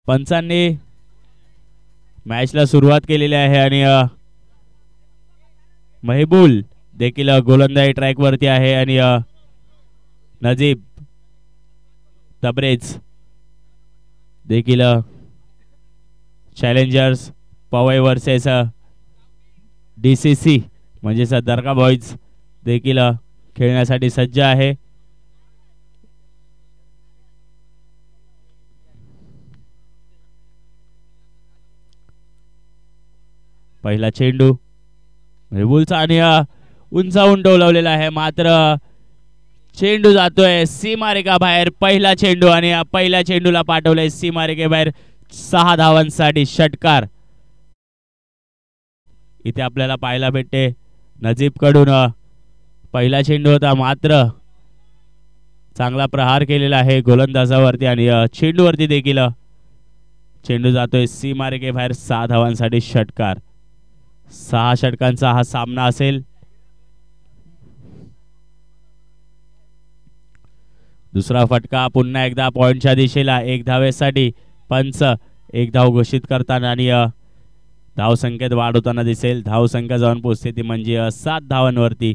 पंचांनी मॅचला सुरुवात केलेली आहे आणि मेहबूल देखील गोलंदाजी ट्रॅक वरती आहे आणि नजीब तबरेज देखील चॅलेंजर्स पवई वर्सेस DCC म्हणजेच दर्गा बॉईज देखील खेळण्यासाठी सज्ज आहे. पहिला चेंडू मेहबूलचा आणि उंचावून डोलवलेला आहे, मात्र चेंडू जातोय सीमारेखा बाहेर. पहिला चेंडू आणि पहिल्या चेंडूला पाठवलंय सीमारेखे बाहेर. 6 धावांसाठी षटकार इथे आपल्याला पाहायला भेटते. नजीब कडून पहिला चेंडू होता, मात्र चांगला प्रहार केलेला आहे गोलंदाजावरती आणि चेंडूवरती देखील चेंडू जातोय सीमारेखे बाहेर. 6 धावांसाठी षटकार. 6 षटकांचा हा सामना असेल. दुसरा फटका पुन्हा एकदा पॉइंटच्या दिशेला. 1 धावेसाठी पंच 1 धाव घोषित करताना आणि धाव संख्येत वाढ होताना दिसेल. धाव संख्या जाऊन पोहोचते ती म्हणजे 7 धावांवरती.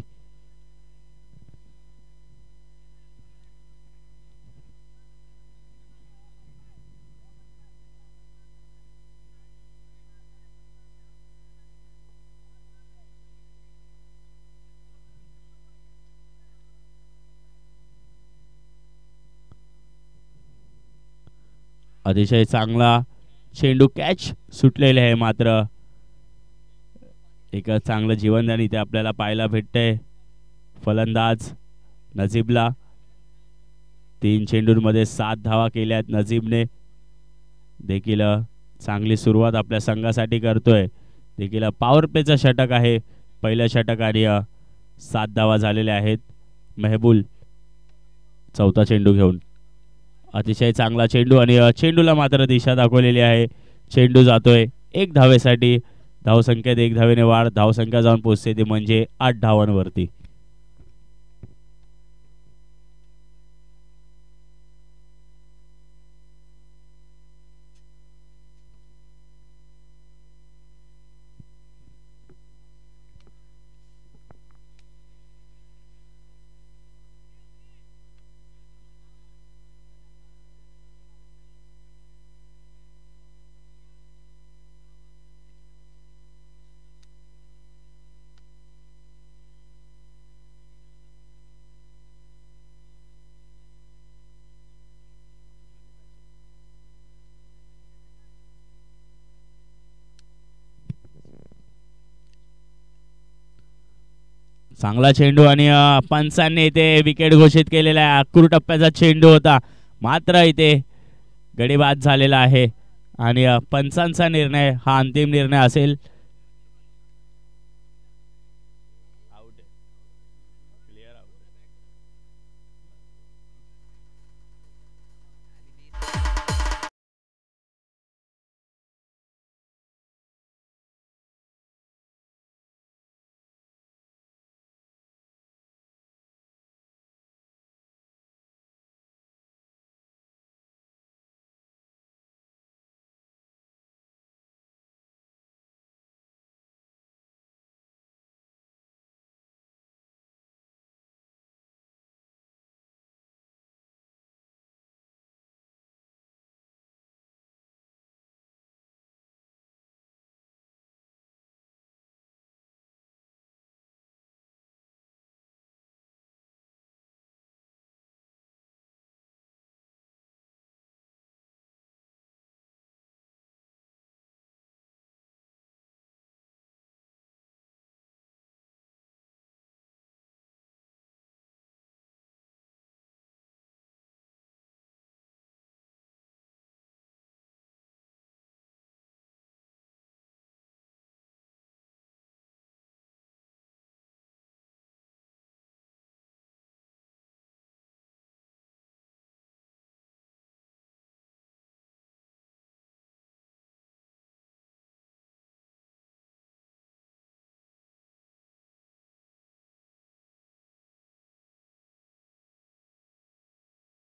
अतिशय चांगला चेंडू कॅच सुटलेले आहे, मात्र एक चांगलं जीवनदान इथे आपल्याला पाहायला भेटते फलंदाज नजीबला. 3 चेंडूंमध्ये 7 धावा केल्यात नजीबने. देखील चांगली सुरुवात आपल्या संघासाठी करतोय. देखील पॉवर प्लेचं षटक आहे. पहिल्या षटक आणि 7 धावा झालेल्या आहेत. मेहबूल चौथा चेंडू घेऊन. अतिशय चांगला चेंडू आणि चेंडूला मात्र दिशा दाखवलेली आहे. चेंडू जातोय 1 धावेसाठी. धावसंख्येत 1 धावेने वाढ. धावसंख्या जाऊन पोहोचते ती म्हणजे 8 धावांवरती. चांगला चेंडू आणि पंचांनी इथे विकेट घोषित केलेला आहे. अक्रूर टप्प्याचा चेंडू होता, मात्र इथे गडी बाद झालेला आहे आणि पंचांचा निर्णय हा अंतिम निर्णय असेल.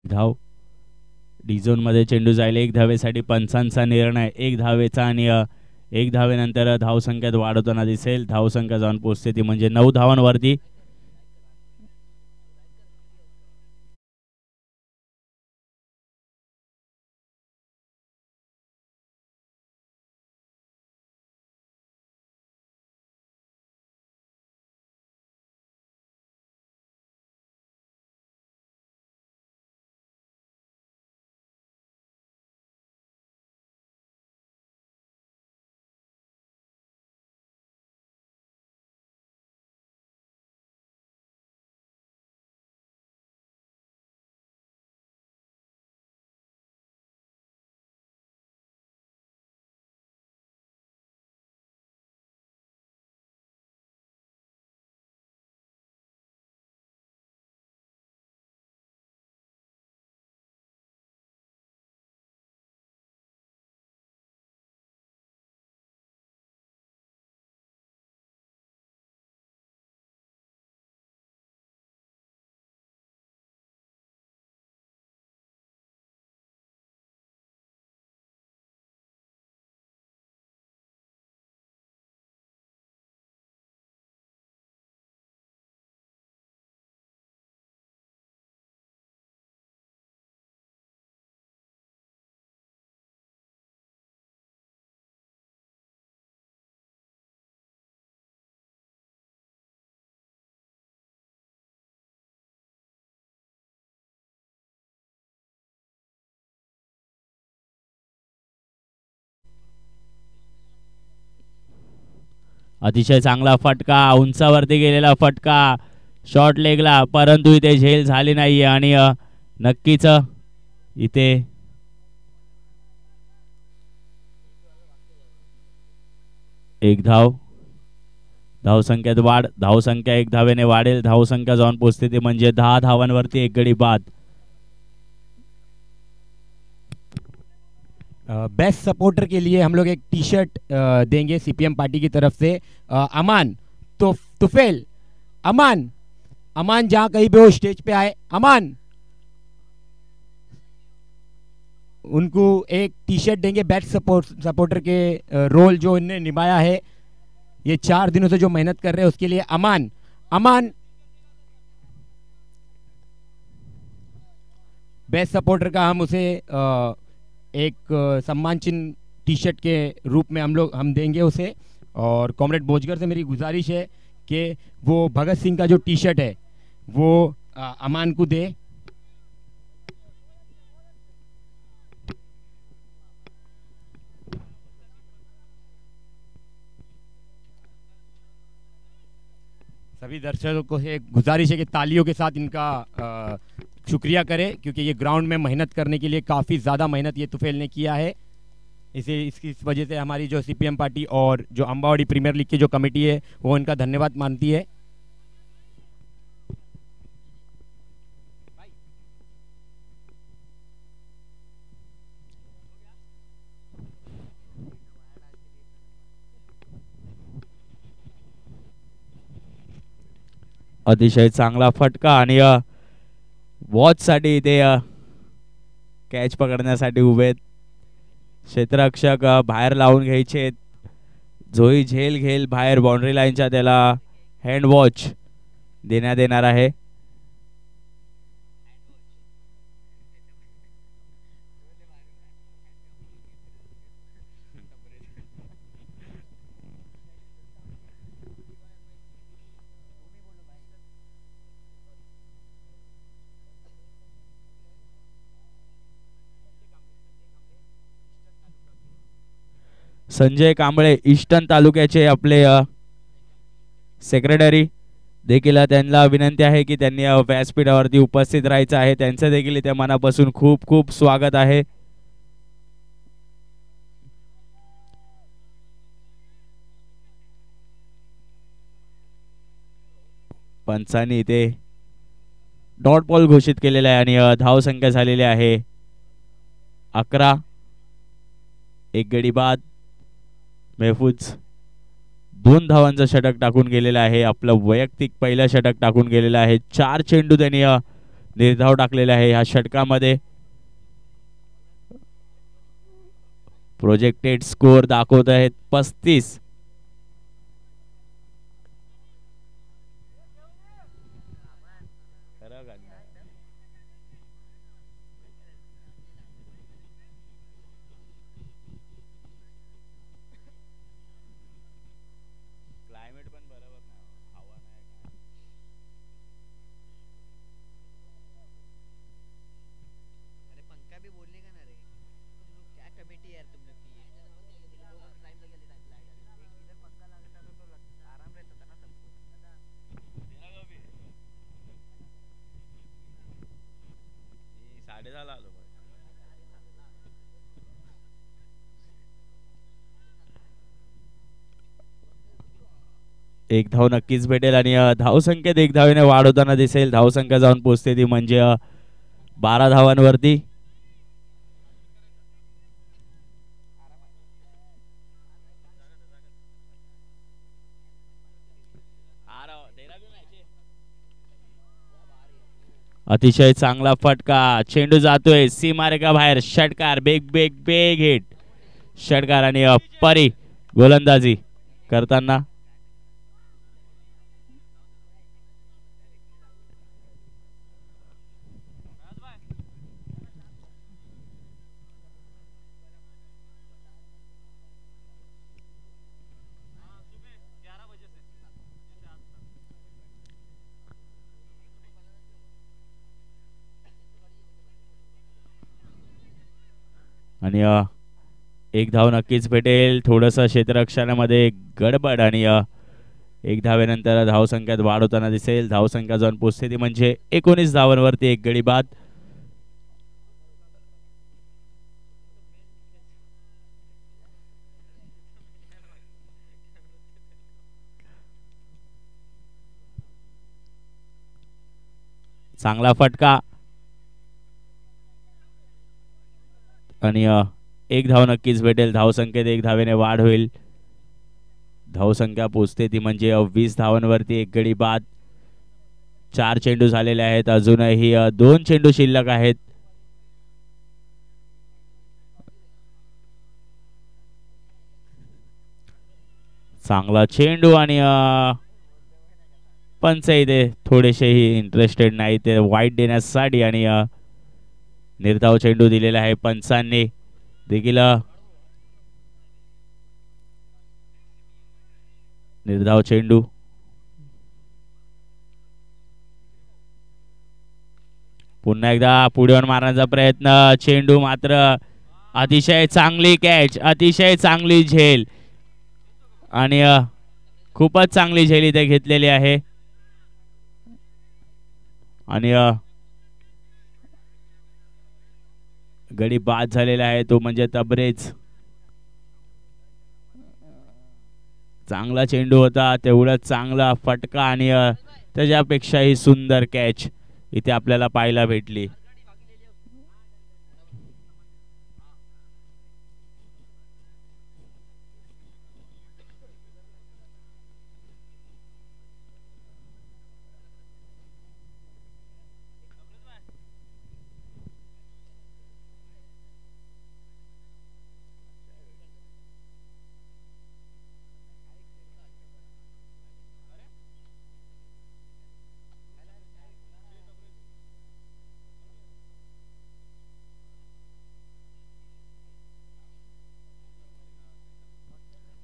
धाव डी झोन मध्ये चेंडू जाईल 1 धावेसाठी. पंचांचा निर्णय 1 धावेचा आणि 1 धावेनंतर धावसंख्येत वाढ होताना दिसेल. धावसंख्या जाऊन पोहोचते ती म्हणजे 9 धावांवरती. अतिशय चांगला फटका, उंचावरती गेलेला फटका शॉर्ट लेगला, परंतु इथे झेल झाली नाहीये आणि नक्कीच इथे एक धाव. धावसंख्येत वाढ. धावसंख्या 1 धावेने वाढेल. धावसंख्या जाऊन पोहोचते ती म्हणजे 10 धावांवरती. 1 गडी बाद. बेस्ट सपोर्टर के लिए हम लोग एक टी शर्ट देंगे सीपीएम पार्टी की तरफ से. अमान तुफेल, अमान अमान जहाँ कहीं पे वो स्टेज पे आए, अमान उनको एक टी शर्ट देंगे. बेस्ट सपोर्टर के रोल जो इन्होंने निभाया है ये 4 दिनों से जो मेहनत कर रहे हैं उसके लिए. अमान अमान बेस्ट सपोर्टर का हम उसे एक सम्मान चिन्ह टी शर्ट के रूप में हम देंगे उसे. और कॉमरेड बोजगर से मेरी गुजारिश है कि वो भगत सिंह का जो टी शर्ट है वो अमान को दे. सभी दर्शकों को से गुजारिश है कि तालियों के साथ इनका शुक्रिया करें क्योंकि ये ग्राउंड में मेहनत करने के लिए काफ़ी ज़्यादा मेहनत ये तुफेल ने किया है. इस वजह से हमारी जो सीपीएम पार्टी और जो अम्बावड़ी प्रीमियर लीग की जो कमेटी है वो इनका धन्यवाद मानती है. अतिशय चांगला फटका आणि वॉच साठी इथे कॅच पकडण्यासाठी उभे. क्षेत्ररक्षक बाहेर लावून घ्यायचे. जोही झेल घेल बाहेर बाउंड्री लाईनच्या त्याला हँड वॉच देण्यात येणार आहे. संजय कांबळे ईस्टर्न तालुक्याचे आपले सेक्रेटरी देखील त्यांना विनंती आहे की त्यांनी व्यासपीठावरती उपस्थित राहायचं आहे. त्यांचं देखील इथे मनापासून खूप खूप स्वागत आहे. पंचांनी इथे डॉट बॉल घोषित केलेला आहे आणि धाव संख्या झालेली आहे 11. 1 गडी बाद. महफूज 2 धावांचं षटक टाकून गेलेला आहे. आपलं वैयक्तिक पहिलं षटक टाकून गेलेलं आहे. 4 चेंडू त्यांनी निर्धाव टाकलेला आहे ह्या षटकामध्ये. प्रोजेक्टेड स्कोर दाखवत आहेत 35. एक धाव नक्कीच भेटेल आणि धावसंख्येत एक धावेने वाढ होताना दिसेल. धावसंख्या जाऊन पोहोचते ती म्हणजे 12 धावांवरती. अतिशय चांगला फटका, चेंडू जातोय सीमारेखा बाहेर. षटकार, बेग बेग बेग हिट. षटकार आणि परी गोलंदाजी करताना आणि एक धाव नक्कीच भेटेल. थोडंसं क्षेत्ररक्षणामध्ये गडबड आणि एक धावेनंतर धावसंख्यात वाढ होताना दिसेल. धावसंख्या जाऊन पोचते ती म्हणजे 19 धावांवरती एक गडी बाद. चांगला फटका आणि एक धाव नक्कीच भेटेल. धावसंख्येत एक धावेने वाढ होईल. धावसंख्या पोचते ती म्हणजे 20 धावांवरती एक गडी बाद. 4 चेंडू झालेले आहेत. अजूनही 2 चेंडू शिल्लक आहेत. चांगला चेंडू आणि पंच इथे थोडेसेही इंटरेस्टेड नाही ते वाईट देण्यासाठी आणि निर्धाव चेंडू दिलेला आहे पंचांनी देखील. निर्धाव चेंडू पुन्हा एकदा पुढे येऊन मारण्याचा प्रयत्न. चेंडू मात्र अतिशय चांगली कॅच, अतिशय चांगली झेल आणि खूपच चांगली झेल इथे घेतलेली आहे आणि गडी बाद झालेला आहे तो म्हणजे तबरेज. चांगला चेंडू होता, तेवढाच चांगला फटका आणि त्याच्यापेक्षाही सुंदर कॅच इथे आपल्याला पाहायला भेटली.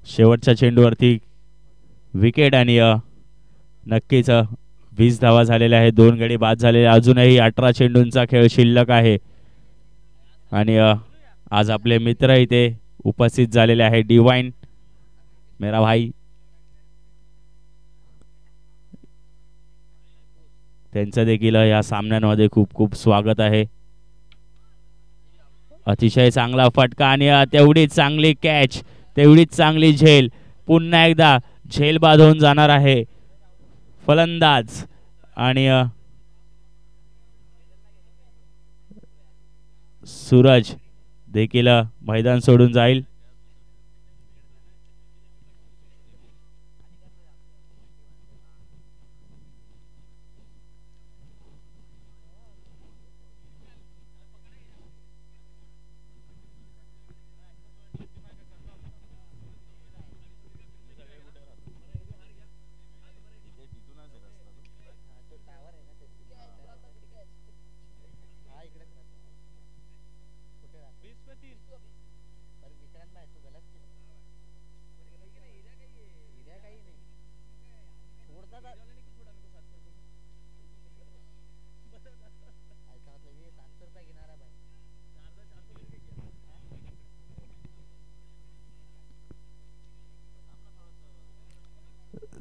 शेवटच्या चेंडूवरती विकेट आणि नक्कीच 20 धावा झालेल्या आहेत. 2 गडी बाद झालेले. अजूनही 18 चेंडूंचा खेळ शिल्लक आहे आणि आज आपले मित्र इथे उपस्थित झालेले आहे. डिवाइन मेरा भाई, त्यांचं देखील या सामन्यांमध्ये खूप खूप स्वागत आहे. अतिशय चांगला फटका आणि तेवढीच चांगली कॅच, तेवढीच चांगली झेल. पुन्हा एकदा झेल बाद होऊन जाणार आहे फलंदाज आणि सूरज देखील मैदान सोडून जाईल.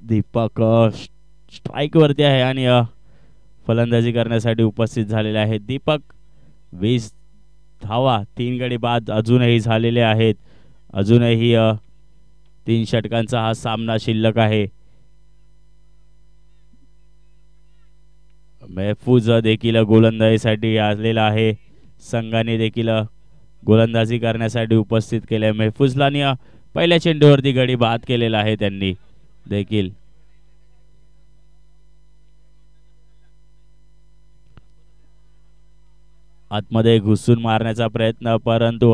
दीपक स्ट्राईक वरती आहे आणि फलंदाजी करण्यासाठी उपस्थित झालेले आहेत. दीपक 20 धावा 3 गडी बाद अजूनही झालेले आहेत. अजूनही 3 षटकांचा हा सामना शिल्लक आहे. महफूज देखील गोलंदाजीसाठी आलेला आहे. संघाने देखील गोलंदाजी करण्यासाठी उपस्थित केले. महफूजला पहिल्या चेंडूवरती गडी बाद केलेला आहे त्यांनी देखील. आतमध्ये घुसून मारण्याचा प्रयत्न, परंतु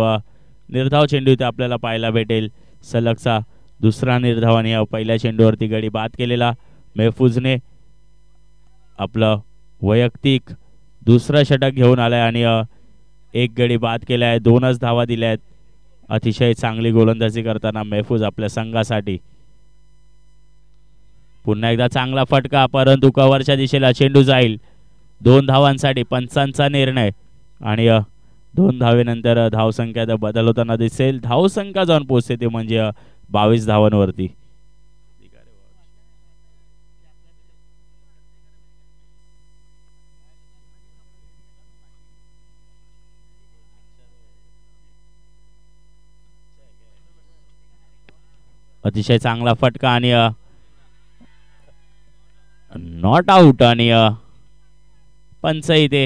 निर्धाव चेंडू इथे आपल्याला पाहायला भेटेल. सलगचा दुसरा निर्धाव आणि पहिल्या चेंडूवरती गडी बाद केलेला. महफूजने आपलं वैयक्तिक दुसरा षटक घेऊन आलाय आणि एक गडी बाद केलाय. 2च धावा दिल्यात. अतिशय चांगली गोलंदाजी करताना महफूज आपल्या संघासाठी. पुन्हा एकदा चांगला फटका, परंतु कव्हरच्या दिशेला चेंडू जाईल. 2 धावांसाठी पंचांचा निर्णय आणि 2 धावेनंतर धावसंख्यात बदल होताना दिसेल. धावसंख्या जाऊन पोहोचते ते म्हणजे 22 धावांवरती. अतिशय चांगला फटका आणि नॉट आउट आणि पंच इथे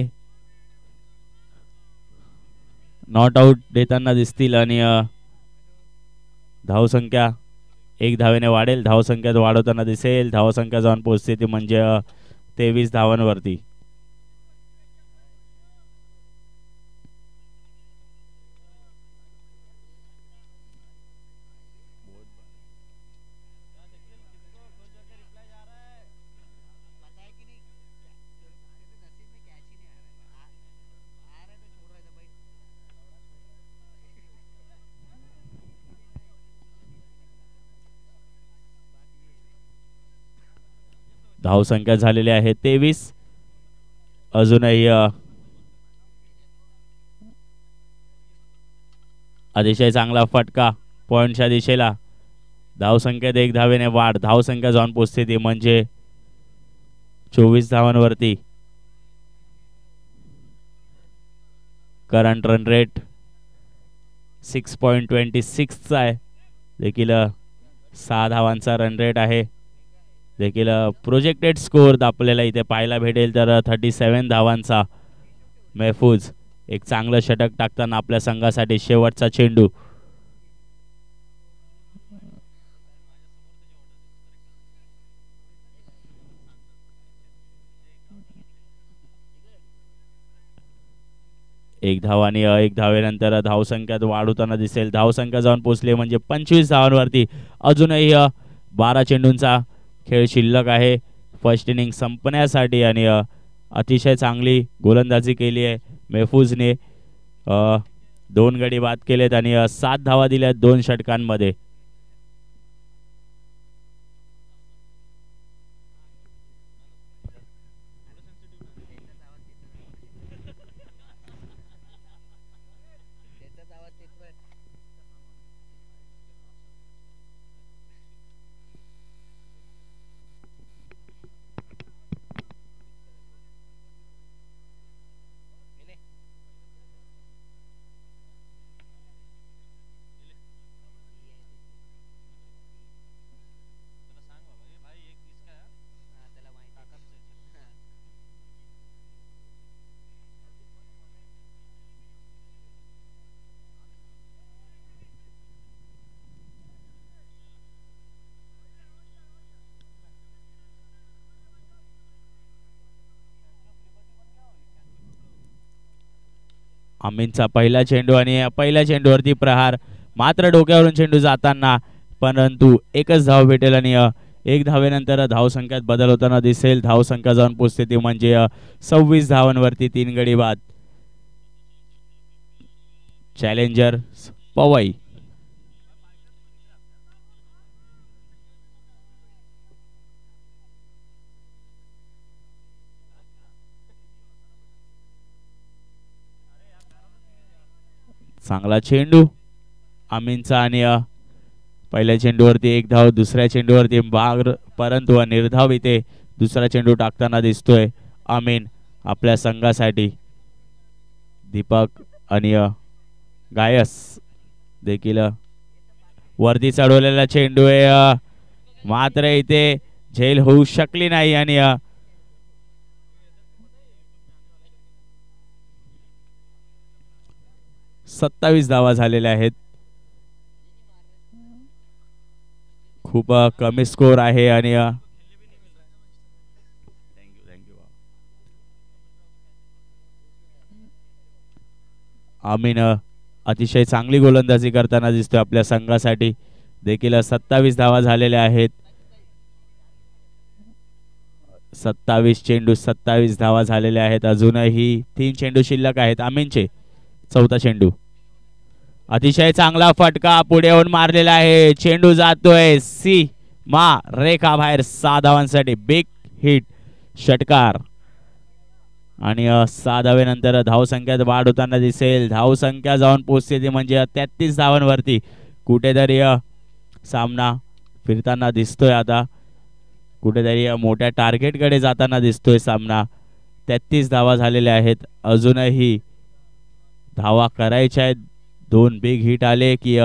नॉट आउट देताना दिसतील आणि धावसंख्या 1 धावेने वाढेल. धावसंख्यात वाढवताना दिसेल. धावसंख्या जाऊन पोहोचते ती म्हणजे 23 धावांवरती. धावसंख्या झालेली आहे 23. अजूनही अतिशय चांगला फटका पॉइंटच्या दिशेला. धावसंख्येत 1 धावेने वाढ. धावसंख्या जाऊन पोहोचते ती म्हणजे 24 धावांवरती. करंट रन रेट 6.26 चा आहे. देखील 6 धावांचा रन रेट आहे. देखील प्रोजेक्टेड स्कोर आपल्याला इथे पाहायला भेटेल तर 37 धावांचा. महफूज एक चांगलं षटक टाकताना आपल्या संघासाठी शेवटचा चेंडू. एक धाव आणि 1 धावेनंतर धावसंख्यात वाढ होताना दिसेल. धावसंख्या जाऊन पोहोचली म्हणजे 25 धावांवरती. अजूनही 12 चेंडूंचा खेळ शिल्लक आहे फर्स्ट इनिंग संपण्यासाठी आणि अतिशय चांगली गोलंदाजी केली आहे महफूजने. 2 गडी बाद केलेत आणि 7 धावा दिल्यात 2 षटकांमध्ये. अमीनचा पहिला चेंडू आणि पहिल्या चेंडूवरती प्रहार. मात्र डोक्यावरून चेंडू जाताना परंतु एकच धाव भेटेल आणि 1 धावेनंतर धावसंख्यात बदल होताना दिसेल. धावसंख्या जाऊन पोहोचते ती म्हणजे 26 धावांवरती. 3 गडी बाद. चॅलेंजर पवई. चांगला चेंडू अमीनचा आणि पहिल्या चेंडूवरती एक धाव, दुसऱ्या चेंडूवरती बाग, परंतु निर्धाव इथे दुसरा चेंडू टाकताना दिसतोय अमीन आपल्या संघासाठी. दीपक आणि गायस देखील वरती चढवलेला चेंडू आहे, मात्र इथे झेल होऊ शकली नाही आणि 27 धावा झालेल्या आहेत. खूप कमी स्कोर आहे आणि अमीन अतिशय चांगली गोलंदाजी करताना दिसतोय आपल्या संघासाठी. देखील 27 धावा झालेल्या आहेत. 27 चेंडू 27 धावा झालेल्या आहेत. अजूनही 3 चेंडू शिल्लक आहेत. अमीनचे चौथा चेंडू, अतिशय चांगला फटका पुढे येऊन मारलेला आहे. चेंडू जातोय सीमा रेखा बाहेर. 6 धावांसाठी बिग हिट षटकार आणि 6 धावेनंतर धावसंख्यात वाढ होताना दिसेल. धावसंख्या जाऊन पोहोचते ती म्हणजे 33 धावांवरती. कुठेतरी सामना फिरताना दिसतोय. आता कुठेतरी मोठ्या टार्गेटकडे जाताना दिसतोय सामना. 33 धावा झालेल्या आहेत. अजूनही धावा करायच्या आहेत. 2 बिग हिट आले की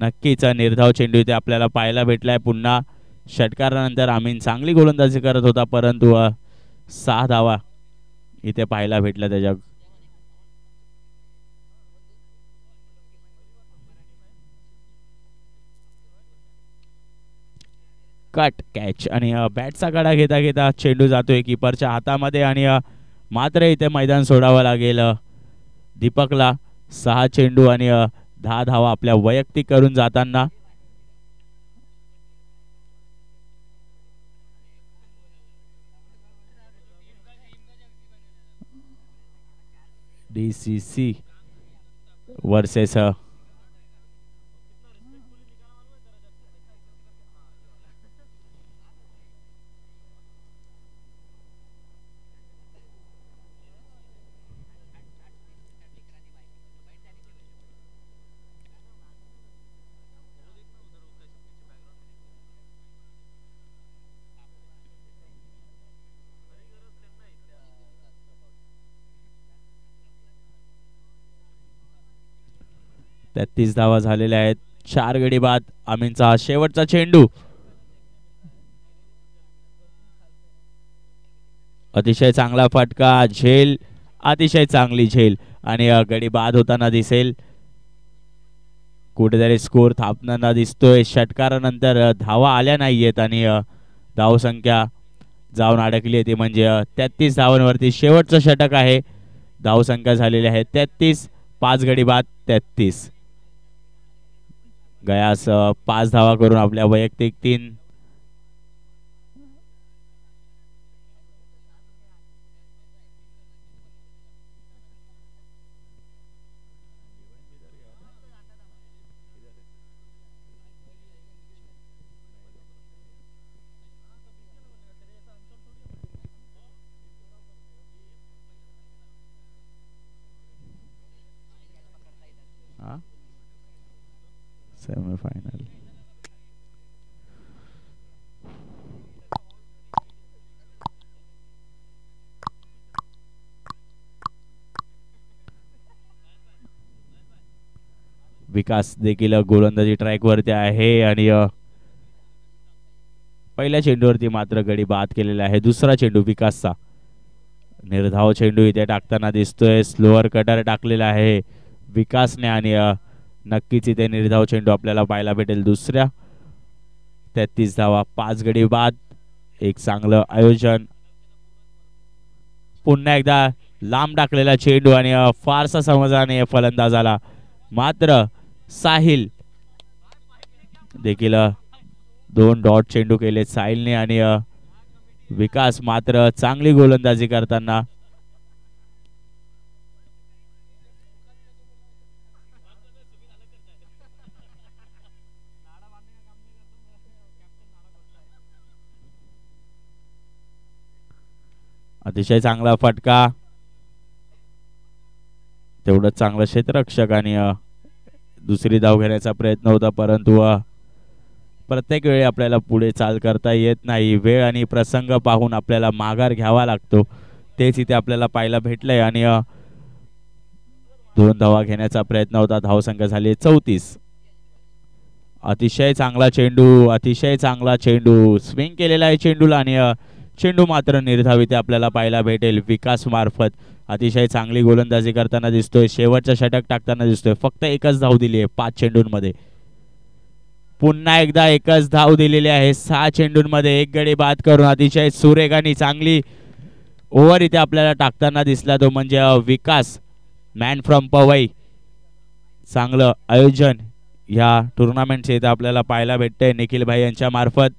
नक्कीच निर्धाव चेंडू इथे आपल्याला पाहायला भेटलाय. पुन्हा षटकारानंतर अमीन चांगली गोलंदाजी करत होता, परंतु 6 धावा इथे पाहायला भेटल्या त्याच्या. कट कॅच आणि बॅटचा कडा घेता घेता चेंडू जातोय कीपरच्या हातामध्ये आणि मात्र इथे मैदान सोडावं लागेल दीपकला. 6 चेंडू आणि 10 धावा आपल्या वैयक्तिक करून जाताना. DCC वर्सेस तीस धावा झालेल्या आहेत. 4 गडी बाद. अमीनचा हा शेवटचा चेंडू, अतिशय चांगला फटका, झेल, अतिशय चांगली झेल आणि गडी बाद होताना दिसेल. कुठेतरी स्कोर थापताना दिसतोय. षटकारानंतर धावा आल्या नाहीयेत आणि धावसंख्या जाऊन अडकली आहे ती म्हणजे 33 धावांवरती. शेवटचं षटक आहे. धावसंख्या झालेली आहे 33. 5 गडी बाद 33. गयास 5 धावा करून आपल्या वैयक्तिक 3. सेमीफायनल विकास देखील गोलंदाजी ट्रॅक वरती आहे आणि पहिल्या चेंडूवरती मात्र गडी बाद केलेला आहे. दुसरा चेंडू विकासचा, निर्धाव चेंडू इथे टाकताना दिसतोय. स्लोअर कटर टाकलेला आहे विकासने आणि नक्कीच इथे निर्धाव चेंडू आपल्याला पाहायला भेटेल. दुसऱ्या 33 धावा. 5 गडी बाद. एक चांगलं आयोजन. पुन्हा एकदा लांब टाकलेला चेंडू आणि फारसा समजला फलंदाजाला. मात्र साहिल देखील 2 डॉट चेंडू केले साहिलने आणि विकास मात्र चांगली गोलंदाजी करताना. अतिशय चांगला फटका, तेवढं चांगलं क्षेत्ररक्षक आणि दुसरी धाव घेण्याचा प्रयत्न होता, परंतु प्रत्येक वेळी आपल्याला पुढे चाल करता येत नाही. वेळ आणि प्रसंग पाहून आपल्याला माघार घ्यावा लागतो. तेच इथे आपल्याला पाहायला भेटलंय. आणि 2 धावा घेण्याचा प्रयत्न होता. धावसंख्या झाली 34. अतिशय चांगला चेंडू, अतिशय चांगला चेंडू, स्विंग केलेला आहे चेंडूला आणि चेंडू मात्र निर्धाव इथे आपल्याला पाहायला भेटेल. विकास मार्फत अतिशय चांगली गोलंदाजी करताना दिसतोय. शेवटचा षटक टाकताना दिसतोय. फक्त एकच धाव दिली आहे 5 चेंडूंमध्ये. पुन्हा एकदा एकच धाव दिलेली आहे 6 चेंडूंमध्ये. एक गडी बाद करून अतिशय सुरेख आणि चांगली ओव्हर इथे आपल्याला टाकताना दिसला तो म्हणजे विकास, मॅन फ्रॉम पवई. चांगलं आयोजन या टुर्नामेंटचे इथे आपल्याला पाहायला भेटतंय निखिल भाई यांच्या मार्फत.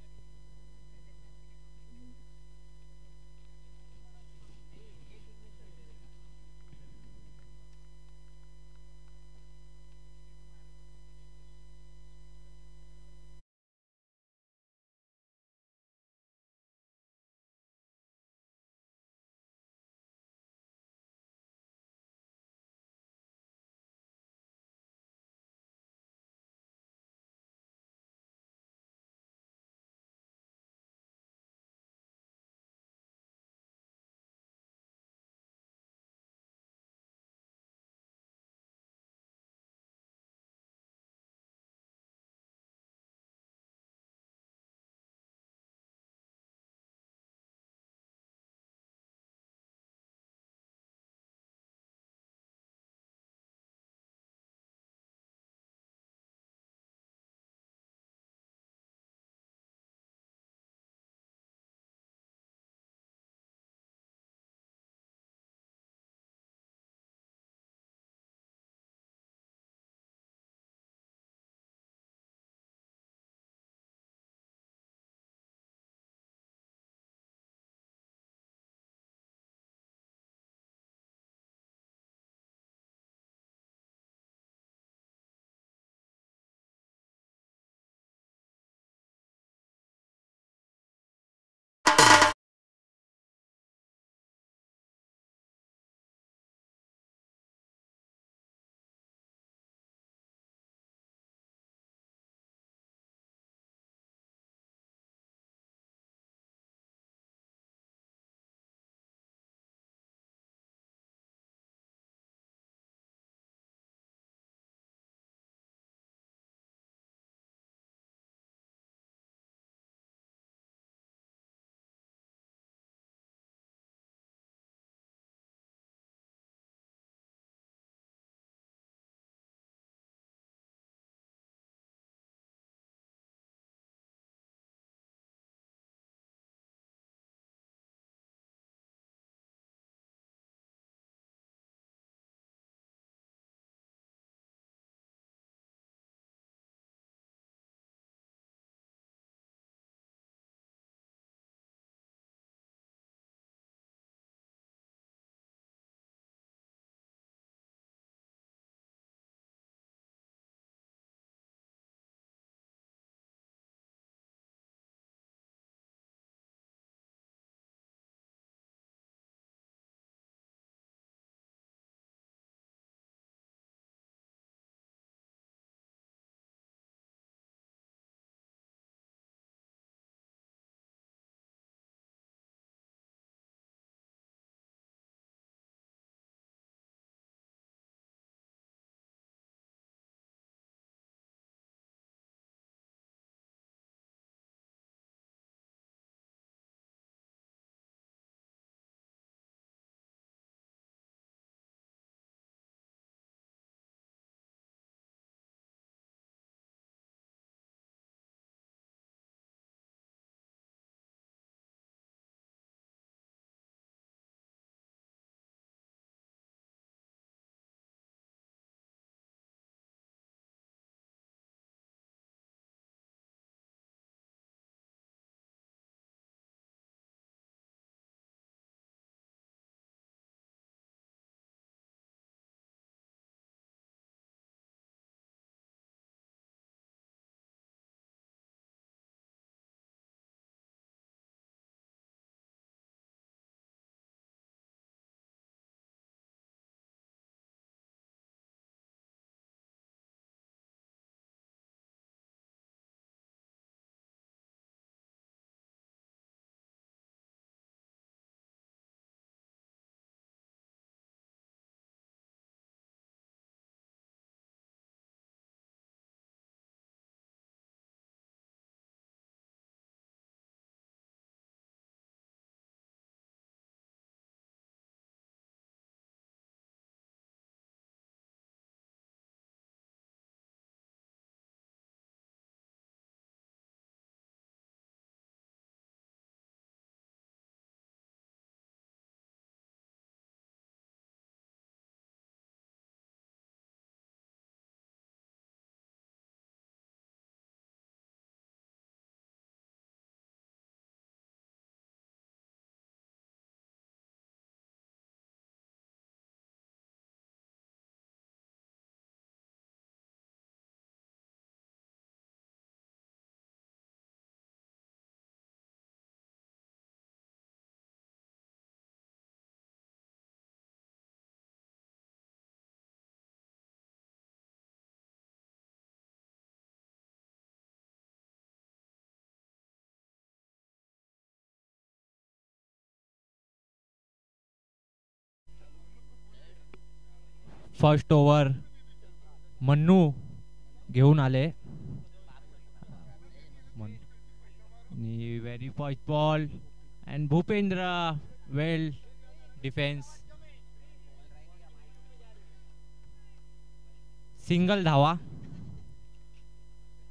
फर्स्ट ओव्हर मन्नू घेऊन आले. Very first ball and Bhupendra well defence. Single धावा,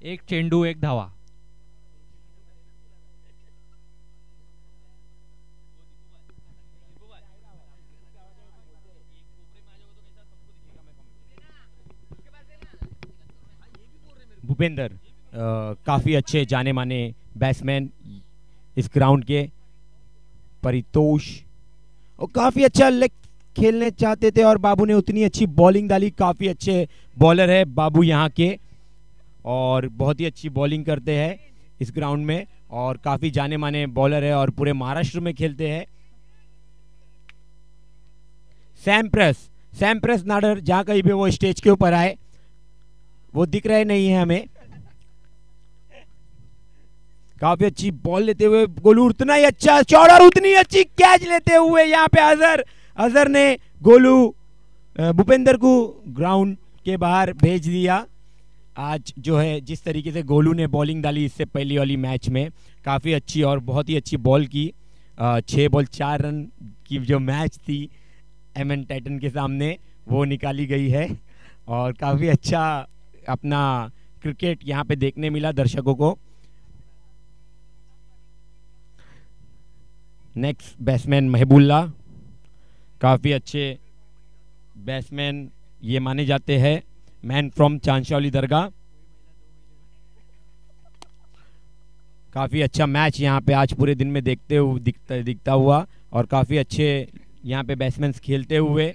एक चेंडू एक धावा. भूपेंद्र काफ़ी अच्छे जाने माने बैट्समैन इस ग्राउंड के. परितोष और काफ़ी अच्छा लेग खेलने चाहते थे और बाबू ने उतनी अच्छी बॉलिंग डाली. काफ़ी अच्छे बॉलर है बाबू यहाँ के और बहुत ही अच्छी बॉलिंग करते हैं इस ग्राउंड में और काफ़ी जाने माने बॉलर है और पूरे महाराष्ट्र में खेलते हैं. सैम प्रेस नाडर जहाँ कहीं भी वो स्टेज के ऊपर आए वो दिख रहे नहीं है हमें. काफी अच्छी बॉल लेते हुए गोलू उतना ही अच्छा शॉट और उतनी अच्छी कैच लेते हुए यहाँ पे अजहर ने गोलू भूपेंद्र को ग्राउंड के बाहर भेज दिया. आज जो है जिस तरीके से गोलू ने बॉलिंग डाली इससे पहली वाली मैच में काफ़ी अच्छी और बहुत ही अच्छी बॉल की. 6 बॉल 4 रन की जो मैच थी एमएन टाइटन के सामने वो निकाली गई है और काफ़ी अच्छा अपना क्रिकेट यहाँ पे देखने मिला दर्शकों को. नेक्स्ट बैट्समैन महबूल्ला, काफ़ी अच्छे बैट्समैन ये माने जाते हैं. मैन फ्रॉम चांशौली दरगाह. काफ़ी अच्छा मैच यहाँ पे आज पूरे दिन में दिखता हुआ और काफ़ी अच्छे यहाँ पे बैट्समैन खेलते हुए.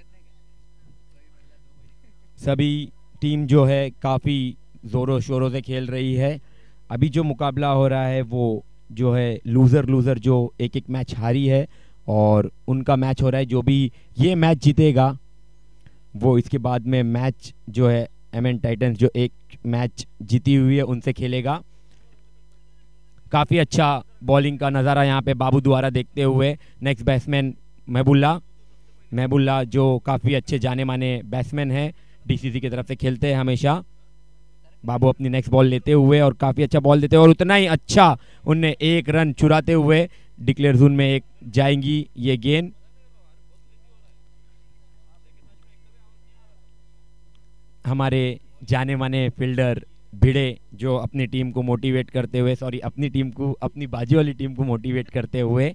सभी टीम जो है काफ़ी ज़ोरों शोरों से खेल रही है. अभी जो मुकाबला हो रहा है वो जो है लूज़र जो एक मैच हारी है और उनका मैच हो रहा है. जो भी ये मैच जीतेगा वो इसके बाद में मैच जो है एमएन टाइटंस जो एक मैच जीती हुई है उनसे खेलेगा. काफ़ी अच्छा बॉलिंग का नज़ारा यहाँ पे बाबू द्वारा देखते हुए. नेक्स्ट बैट्समैन महबूल्ला जो काफ़ी अच्छे जाने माने बैट्समैन हैं, डीसीसी की तरफ से खेलते हैं हमेशा. बाबू अपनी नेक्स्ट बॉल लेते हुए और काफ़ी अच्छा बॉल देते हुए और उतना ही अच्छा उनने 1 रन चुराते हुए डिक्लेयर जोन में एक जाएंगी ये गेंद. हमारे जाने माने फील्डर भिड़े जो अपनी टीम को मोटिवेट करते हुए अपनी बाजी वाली टीम को मोटिवेट करते हुए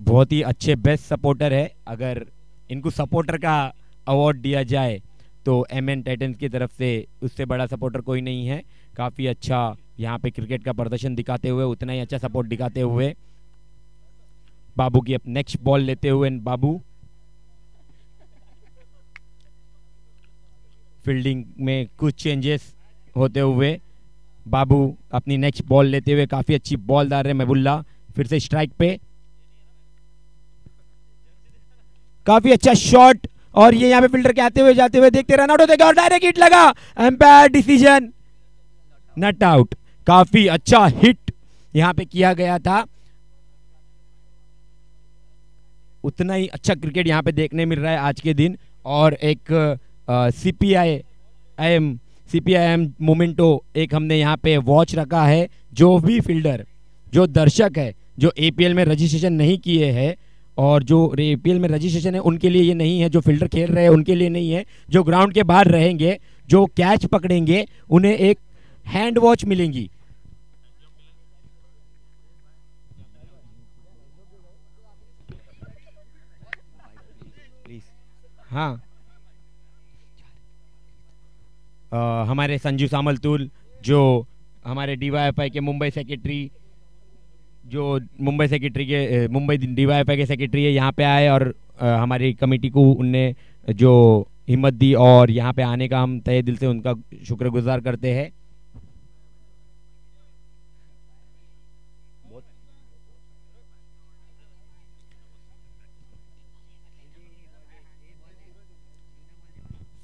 बहुत ही अच्छे बेस्ट सपोर्टर है. अगर इनको सपोर्टर का अवार्ड दिया जाए तो एमएन टाइटंस की तरफ से उससे बड़ा सपोर्टर कोई नहीं है. काफ़ी अच्छा यहाँ पे क्रिकेट का प्रदर्शन दिखाते हुए उतना ही अच्छा सपोर्ट दिखाते हुए बाबू की अब नेक्स्ट बॉल लेते हुए बाबू फील्डिंग में कुछ चेंजेस होते हुए बाबू अपनी नेक्स्ट बॉल लेते हुए काफ़ी अच्छी बॉल डाल रहे महबूल्ला. फिर से स्ट्राइक पे काफ़ी अच्छा शॉट और ये यहाँ पे फील्डर के आते हुए जाते हुए देखते रन आउट होते और डायरेक्ट हिट लगा. Umpire decision not out. काफी अच्छा हिट यहाँ पे किया गया था. उतना ही अच्छा क्रिकेट यहाँ पे देखने मिल रहा है आज के दिन. और एक सीपीआईएम मोमेंटो एक हमने यहाँ पे वॉच रखा है. जो भी फील्डर जो दर्शक है जो एपीएल में रजिस्ट्रेशन नहीं किए हैं और जो एपीएल में रजिस्ट्रेशन है उनके लिए ये नहीं है, जो फील्डर खेल रहे हैं उनके लिए नहीं है, जो ग्राउंड के बाहर रहेंगे जो कैच पकड़ेंगे उन्हें एक हैंड वॉच मिलेंगी. हाँ हमारे संजू सामलतुल जो हमारे डीवाईएफआई के मुंबई डीवाईएफआई के सेक्रेटरी है यहाँ पे आए और हमारी कमेटी को उनने जो हिम्मत दी और यहाँ पे आने का हम तहे दिल से उनका शुक्रगुजार करते हैं.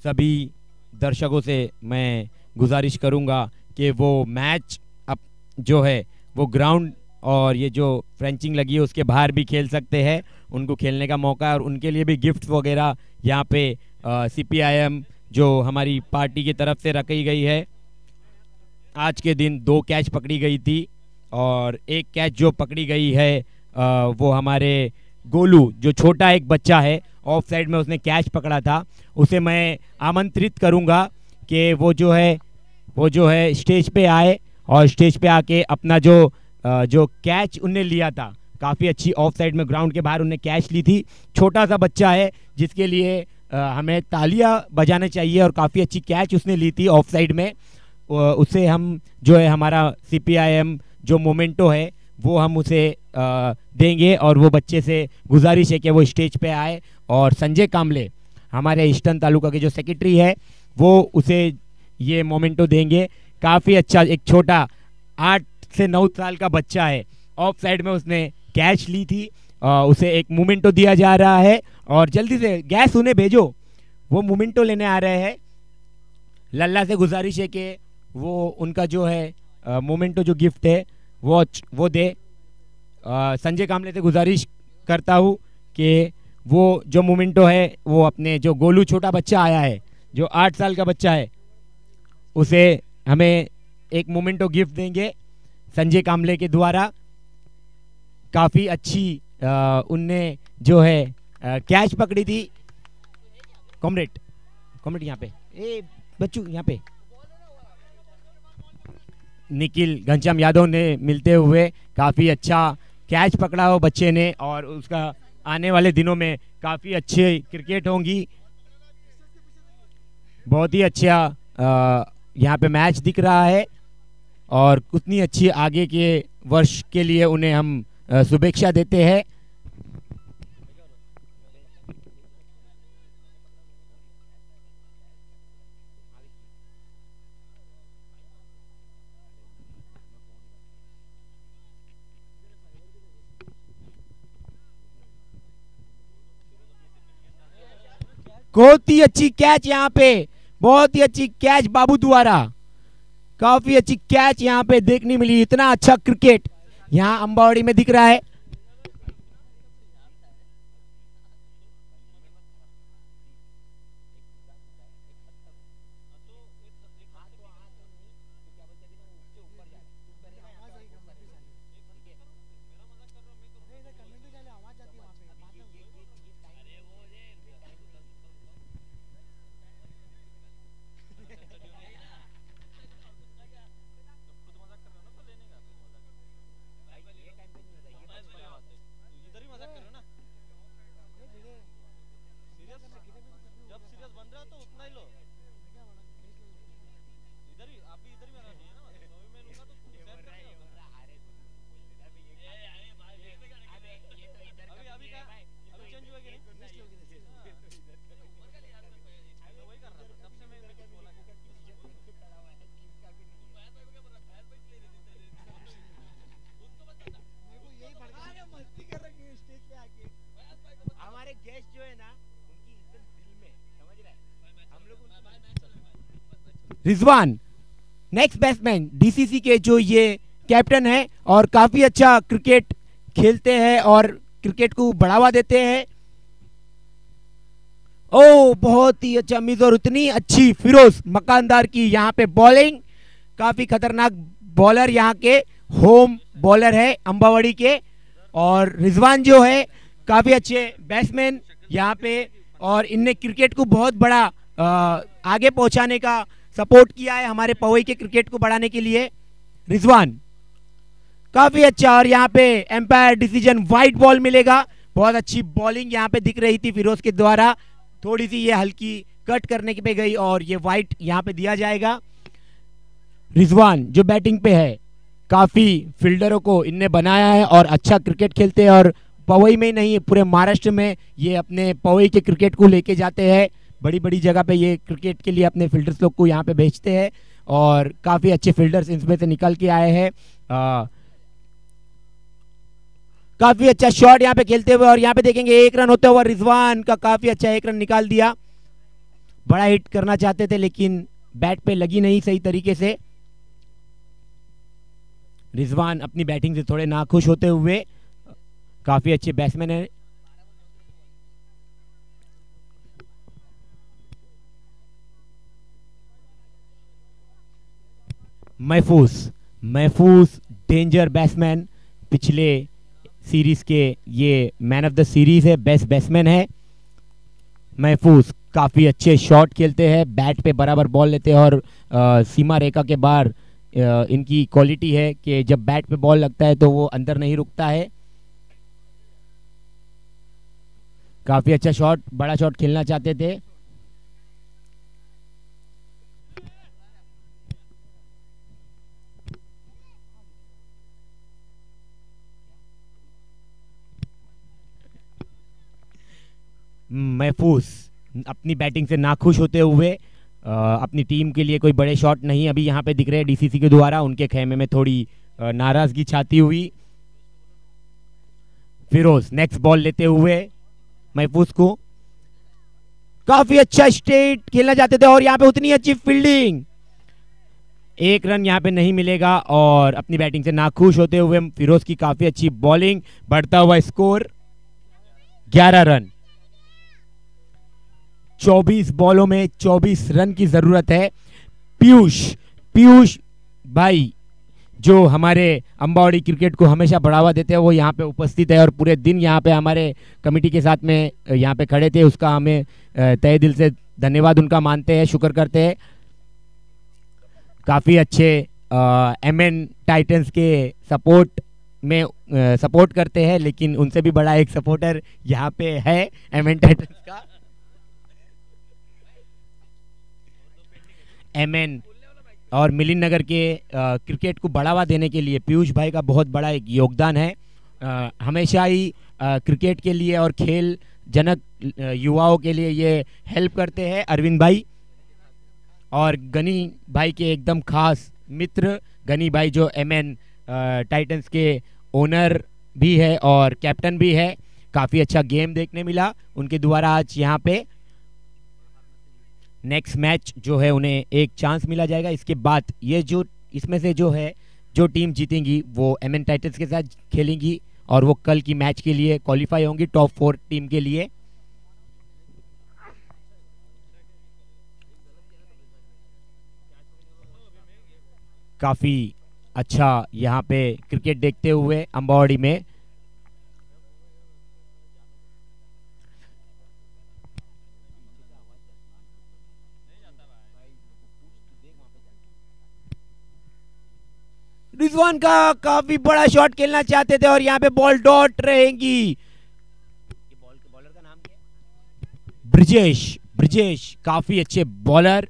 सभी दर्शकों से मैं गुजारिश करूंगा कि वो मैच अब जो है वो ग्राउंड और ये जो फ्रेंचिंग लगी है उसके बाहर भी खेल सकते हैं, उनको खेलने का मौका है और उनके लिए भी गिफ्ट वगैरह यहाँ पे CPIM जो हमारी पार्टी की तरफ से रखी गई है। आज के दिन 2 कैच पकड़ी गई थी और एक कैच जो पकड़ी गई है वो हमारे गोलू जो छोटा एक बच्चा है ऑफ साइड में उसने कैच पकड़ा था, उसे मैं आमंत्रित करूँगा कि वो जो है स्टेज पे आए और स्टेज पे आके अपना जो कैच उनने लिया था, काफ़ी अच्छी ऑफ साइड में ग्राउंड के बाहर उनने कैच ली थी। छोटा सा बच्चा है जिसके लिए हमें तालियां बजाने चाहिए और काफ़ी अच्छी कैच उसने ली थी ऑफ साइड में। उसे हम जो है हमारा CPIM जो मोमेंटो है वो हम उसे देंगे और वो बच्चे से गुजारिश है कि वो स्टेज पे आए और संजय कामले हमारे ईस्टर्न तालुका के जो सेक्रेटरी है वो उसे ये मोमेंटो देंगे। काफ़ी अच्छा एक छोटा 8 से 9 साल का बच्चा है, ऑफ साइड में उसने कैच ली थी, उसे एक मोमेंटो दिया जा रहा है और जल्दी से गैस उन्हें भेजो, वो मोमेंटो लेने आ रहे हैं। लल्ला से गुजारिश है कि वो उनका जो है मोमेंटो जो गिफ्ट है वो दे। संजय कामले से गुजारिश करता हूँ कि वो जो मोमेंटो है वो अपने जो गोलू छोटा बच्चा आया है जो 8 साल का बच्चा है उसे हमें एक मोमेंटो गिफ्ट देंगे संजय कामले के द्वारा। काफ़ी अच्छी उनने जो है कैच पकड़ी थी। कॉमरेड यहाँ पे, ए बच्चू यहाँ पे। निखिल घनश्याम यादव ने मिलते हुए काफ़ी अच्छा कैच पकड़ा हो बच्चे ने और उसका आने वाले दिनों में काफ़ी अच्छे क्रिकेट होंगी। बहुत ही अच्छा यहाँ पे मैच दिख रहा है और उतनी अच्छी आगे के वर्ष के लिए उन्हें हम शुभेच्छा देते हैं। बहुत ही अच्छी कैच यहाँ पे, बहुत ही अच्छी कैच बाबू द्वारा, काफी अच्छी कैच यहाँ पे देखने मिली। इतना अच्छा क्रिकेट यहाँ अंबावड़ी में दिख रहा है। रिजवान नेक्स्ट बैट्समैन DCC के जो ये कैप्टन है और काफी अच्छा क्रिकेट खेलते हैं और क्रिकेट को बढ़ावा देते हैं। ओ बहुत ही अच्छा मिस और उतनी अच्छी फिरोज मकानदार की यहाँ पे बॉलिंग, काफी खतरनाक बॉलर यहाँ के होम बॉलर है अंबावड़ी के। और रिजवान जो है काफी अच्छे बैट्समैन यहाँ पे और इनने क्रिकेट को बहुत बड़ा आगे पहुंचाने का सपोर्ट किया है हमारे पवई के क्रिकेट को बढ़ाने के लिए। रिजवान काफी अच्छा और यहाँ पे एम्पायर डिसीजन वाइट बॉल मिलेगा। बहुत अच्छी बॉलिंग यहाँ पे दिख रही थी फिरोज के द्वारा, थोड़ी सी ये हल्की कट करने पे गई और ये वाइट यहाँ पे दिया जाएगा। रिजवान जो बैटिंग पे है, काफी फील्डरों को इनने बनाया है और अच्छा क्रिकेट खेलते हैं और पवई में ही नहीं पूरे महाराष्ट्र में ये अपने पवई के क्रिकेट को लेके जाते हैं। बड़ी बड़ी जगह पे ये क्रिकेट के लिए अपने फील्डर्स लोग को यहाँ पे भेजते हैं और काफी अच्छे फील्डर्स इसमें से निकल के आए हैं। काफी अच्छा शॉट यहाँ पे खेलते हुए और यहाँ पे देखेंगे 1 रन होते हुए रिजवान का काफी अच्छा 1 रन निकाल दिया। बड़ा हिट करना चाहते थे लेकिन बैट पे लगी नहीं सही तरीके से। रिजवान अपनी बैटिंग से थोड़े नाखुश होते हुए, काफी अच्छे बैट्समैन है। महफूज डेंजर बैट्समैन, पिछले सीरीज के ये मैन ऑफ द सीरीज है, बेस्ट बैट्समैन है। महफूज काफी अच्छे शॉट खेलते हैं, बैट पे बराबर बॉल लेते हैं और सीमा रेखा के बाहर इनकी क्वालिटी है कि जब बैट पे बॉल लगता है तो वो अंदर नहीं रुकता है। काफी अच्छा शॉट, बड़ा शॉट खेलना चाहते थे। महफूज अपनी बैटिंग से नाखुश होते हुए, अपनी टीम के लिए कोई बड़े शॉट नहीं अभी यहाँ पे दिख रहे हैं डीसीसी के द्वारा, उनके खेमे में थोड़ी नाराजगी छाती हुई। फिरोज नेक्स्ट बॉल लेते हुए महफूज को, काफी अच्छा स्ट्रेट खेलना चाहते थे और यहाँ पे उतनी अच्छी फील्डिंग, एक रन यहाँ पे नहीं मिलेगा और अपनी बैटिंग से नाखुश होते हुए फिरोज की काफी अच्छी बॉलिंग, बढ़ता हुआ स्कोर 11 रन। 24 बॉलों में 24 रन की जरूरत है। पीयूष भाई जो हमारे अंबावड़ी क्रिकेट को हमेशा बढ़ावा देते हैं, वो यहाँ पे उपस्थित है और पूरे दिन यहाँ पे हमारे कमेटी के साथ में यहाँ पे खड़े थे, उसका हमें तहे दिल से धन्यवाद उनका मानते हैं, शुक्र करते हैं। काफी अच्छे एमएन टाइटंस के सपोर्ट में सपोर्ट करते हैं, लेकिन उनसे भी बड़ा एक सपोर्टर यहाँ पे है एमएन टाइटंस का। एमएन और मिलिंद नगर के क्रिकेट को बढ़ावा देने के लिए पीयूष भाई का बहुत बड़ा एक योगदान है। हमेशा ही क्रिकेट के लिए और खेल जनक युवाओं के लिए ये हेल्प करते हैं अरविंद भाई, और गनी भाई के एकदम खास मित्र गनी भाई जो एमएन टाइटंस के ओनर भी है और कैप्टन भी है। काफ़ी अच्छा गेम देखने मिला उनके द्वारा आज यहाँ पे। नेक्स्ट मैच जो है उन्हें एक चांस मिला जाएगा, इसके बाद ये जो इसमें से जो है जो टीम जीतेंगी वो एमएन टाइटंस के साथ खेलेंगी और वो कल की मैच के लिए क्वालिफाई होंगी टॉप 4 टीम के लिए। काफी अच्छा यहाँ पे क्रिकेट देखते हुए अंबावड़ी में। रिजवान का काफी बड़ा शॉट खेलना चाहते थे और यहाँ पे बॉल डॉट रहेगी। ये बॉल के बॉलर का नाम क्या है? ब्रिजेश काफी अच्छे बॉलर।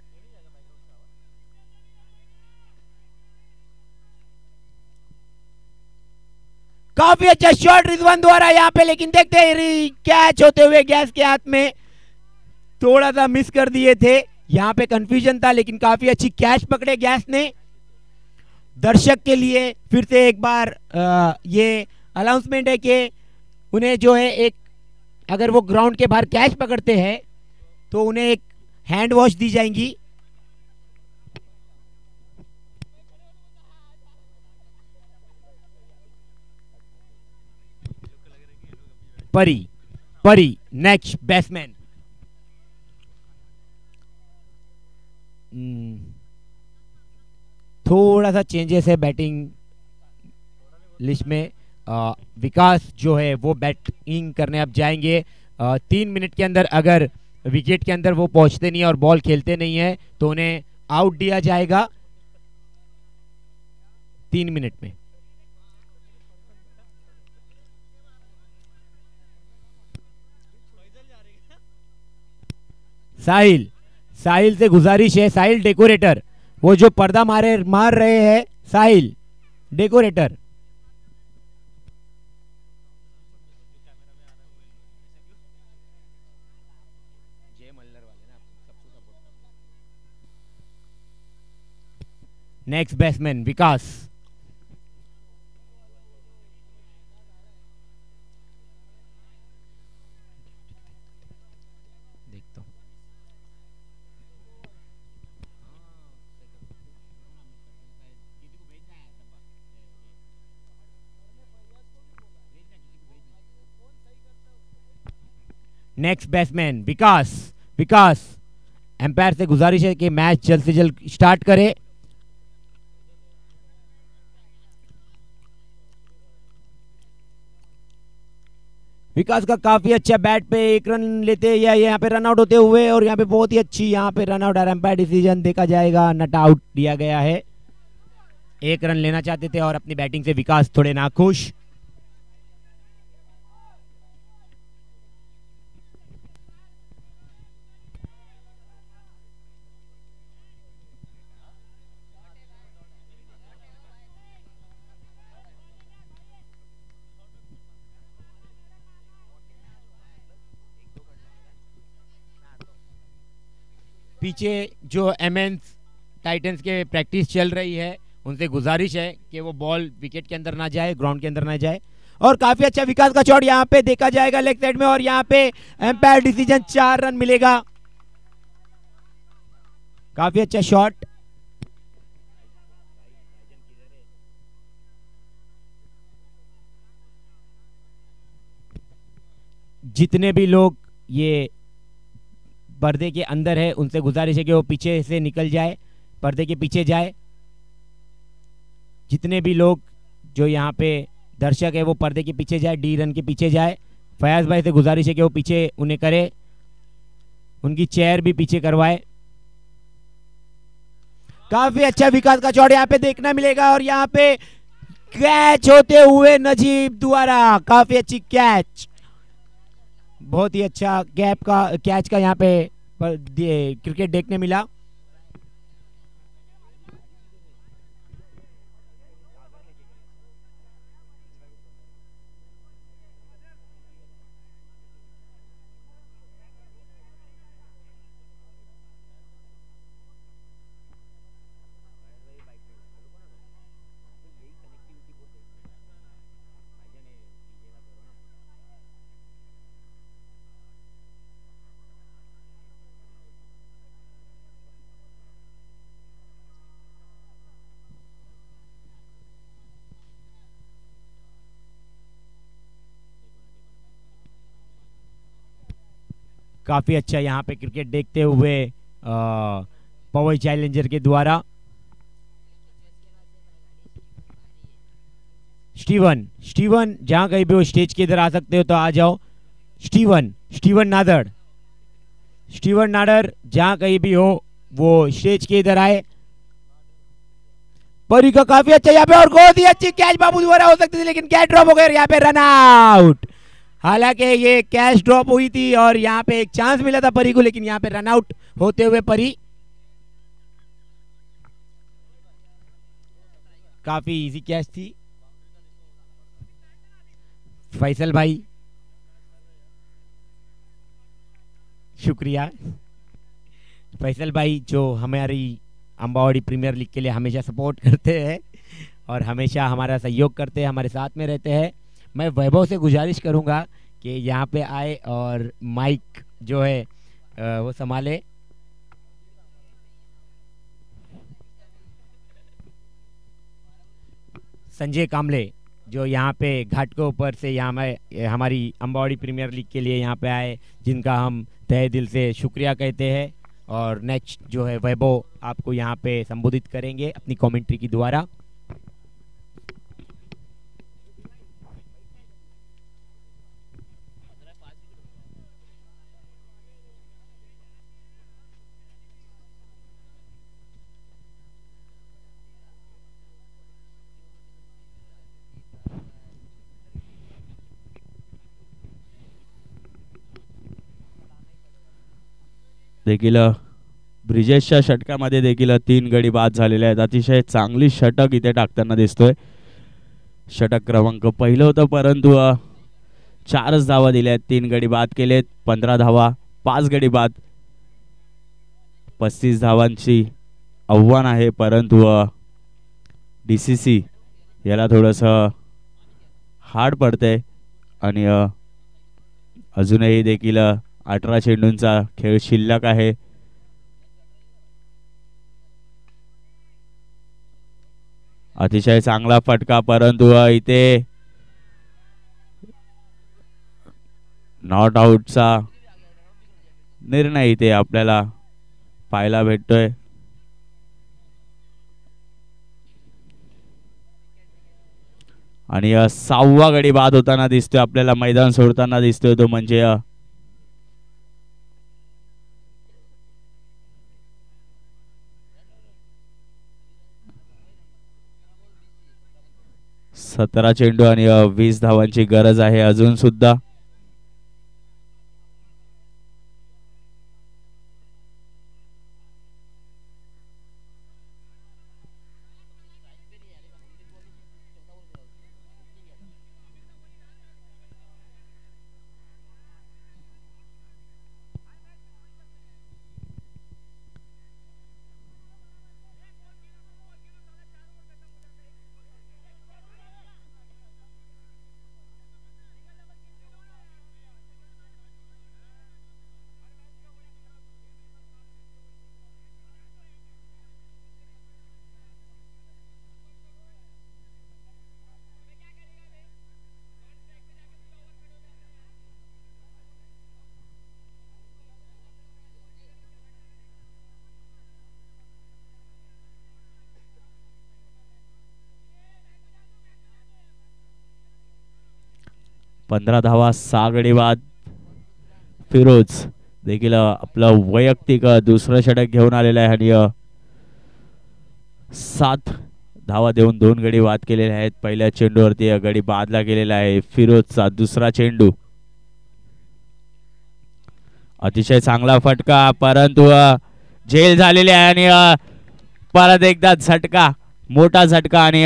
काफी अच्छा शॉट रिजवान द्वारा यहाँ पे, लेकिन देखते हैं कैच होते हुए गैस के हाथ में, थोड़ा सा मिस कर दिए थे, यहाँ पे कंफ्यूजन था, लेकिन काफी अच्छी कैच पकड़े गैस ने। दर्शक के लिए फिर से एक बार ये अनाउंसमेंट है कि उन्हें जो है एक, अगर वो ग्राउंड के बाहर कैच पकड़ते हैं तो उन्हें एक हैंड वॉश दी जाएंगी। परी नेक्स्ट बैट्समैन। थोड़ा सा चेंजेस है बैटिंग लिस्ट में। विकास जो है वो बैटिंग करने अब जाएंगे। 3 मिनट के अंदर अगर विकेट के अंदर वो पहुंचते नहीं है और बॉल खेलते नहीं है तो उन्हें आउट दिया जाएगा 3 मिनट में। साहिल से गुजारिश है, साहिल डेकोरेटर, वो जो पर्दा मार रहे हैं, साहिल डेकोरेटर। नेक्स्ट बैट्समैन विकास। देखता हूं नेक्स्ट बैट्समैन विकास। विकास, एम्पायर से गुजारिश है कि मैच जल्द से जल्द स्टार्ट करे। विकास का काफी अच्छा बैट पे 1 रन लेते या यहाँ पे रन आउट होते हुए, और यहाँ पे बहुत ही अच्छी यहाँ पे रन आउट, एम्पायर डिसीजन देखा जाएगा, नट आउट दिया गया है। 1 रन लेना चाहते थे और अपनी बैटिंग से विकास थोड़े नाखुश। पीछे जो एमएन्स टाइटंस के प्रैक्टिस चल रही है, उनसे गुजारिश है कि वो बॉल विकेट के अंदर ना जाए, ग्राउंड के अंदर ना जाए। और काफी अच्छा विकास का शॉट यहाँ पे देखा जाएगा लेग साइड में, और यहाँ पे एम्पायर डिसीजन 4 रन मिलेगा। काफी अच्छा शॉट। जितने भी लोग ये पर्दे के अंदर है, उनसे गुजारिश है कि वो पीछे से निकल जाए, पर्दे के पीछे जाए। जितने भी लोग जो यहाँ पे दर्शक है वो पर्दे के पीछे जाए, डी रन के पीछे जाए। फयाज भाई से गुजारिश है कि वो पीछे उन्हें करे, उनकी चेयर भी पीछे करवाए। काफी अच्छा विकास का शॉट यहाँ पे देखना मिलेगा, और यहाँ पे कैच होते हुए नजीब द्वारा, काफी अच्छी कैच, बहुत ही अच्छा गैप का कैच का यहाँ पे क्रिकेट देखने मिला। काफी अच्छा यहाँ पे क्रिकेट देखते हुए पवई चैलेंजर के द्वारा। स्टीवन, स्टीवन जहां कहीं भी हो स्टेज के इधर आ सकते हो तो आ जाओ। Steven, Steven Nadar, Steven Nadar जहां कहीं भी हो वो स्टेज के इधर आए। परी का काफी अच्छा यहाँ पे, और बहुत ही अच्छी कैच बाबू द्वारा हो सकती थी, लेकिन कैच ड्रॉप हो गया, यहाँ पे रन आउट। हालांकि ये कैच ड्रॉप हुई थी और यहाँ पे एक चांस मिला था परी को, लेकिन यहाँ पे रन आउट होते हुए परी। काफी इजी कैच थी। फैसल भाई शुक्रिया। फैसल भाई जो हमारी अंबावाड़ी प्रीमियर लीग के लिए हमेशा सपोर्ट करते हैं और हमेशा हमारा सहयोग करते हैं, हमारे साथ में रहते हैं। मैं वैभव से गुजारिश करूंगा कि यहाँ पे आए और माइक जो है वो संभाले। संजय कामले जो यहाँ पे घाट के ऊपर से यहाँ हमारी अंबावाड़ी प्रीमियर लीग के लिए यहाँ पे आए, जिनका हम तहे दिल से शुक्रिया कहते हैं। और नेक्स्ट जो है वैभव आपको यहाँ पे संबोधित करेंगे अपनी कमेंट्री की द्वारा। देखील ब्रिजेशच्या षटकामध्ये देखील 3 गडी बाद झालेले आहेत। अतिशय चांगली षटक इथे टाकताना दिसतोय। षटक क्रमांक पहिलं होतं, परंतु 4च धावा दिल्यात, 3 गडी बाद केलेत, 15 धावा, 5 गडी बाद, 35 धावांची आव्हान आहे। परंतु डीसीसी याला थोडंसं हार्ड पडते आणि अजूनही देखील 18 चेंडूंचा खेळ शिल्लक आहे। अतिशय चांगला फटका, परंतु इथे नॉट आउटचा निर्णय इथे आपल्याला पाहायला भेटतोय. आणि 6वा गडी बाद होताना दिसतोय आपल्याला, मैदान सोडताना दिसतोय तो म्हणजे 17 चेंडू आणि 20 धावांची गरज आहे अजून सुद्धा. पंधरा धावा 6 गडी बाद. फिरोज देखील आपलं वैयक्तिक दुसरं षटक घेऊन आलेलं आहे आणि 7 धावा देऊन 2 गडी बाद केलेले आहेत. पहिल्या चेंडूवरती गडी बादला गेलेला आहे. फिरोजचा दुसरा चेंडू, अतिशय चांगला फटका, परंतु झेल झालेली आहे आणि परत एकदा झटका, मोठा झटका आणि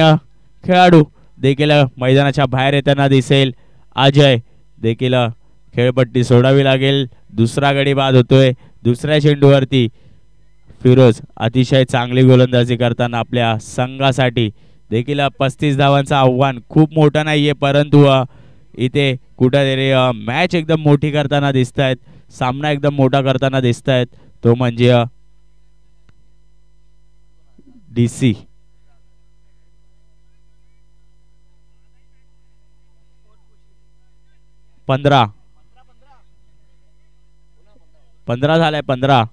खेळाडू देखील मैदानाच्या बाहेर येताना दिसेल. अजय देखील खेळपट्टी सोडावी लागेल. दुसरा गडी बाद होतोय दुसऱ्या चेंडूवरती. फिरोज अतिशय चांगली गोलंदाजी करताना आपल्या संघासाठी देखील 35 धावांचं आव्हान खूप मोठं नाहीये, परंतु इथे कुठेतरी मॅच एकदम मोठी करताना दिसत आहेत, सामना एकदम मोठा करताना दिसत आहेत. तो म्हणजे DC. पंधरा झालाय. 15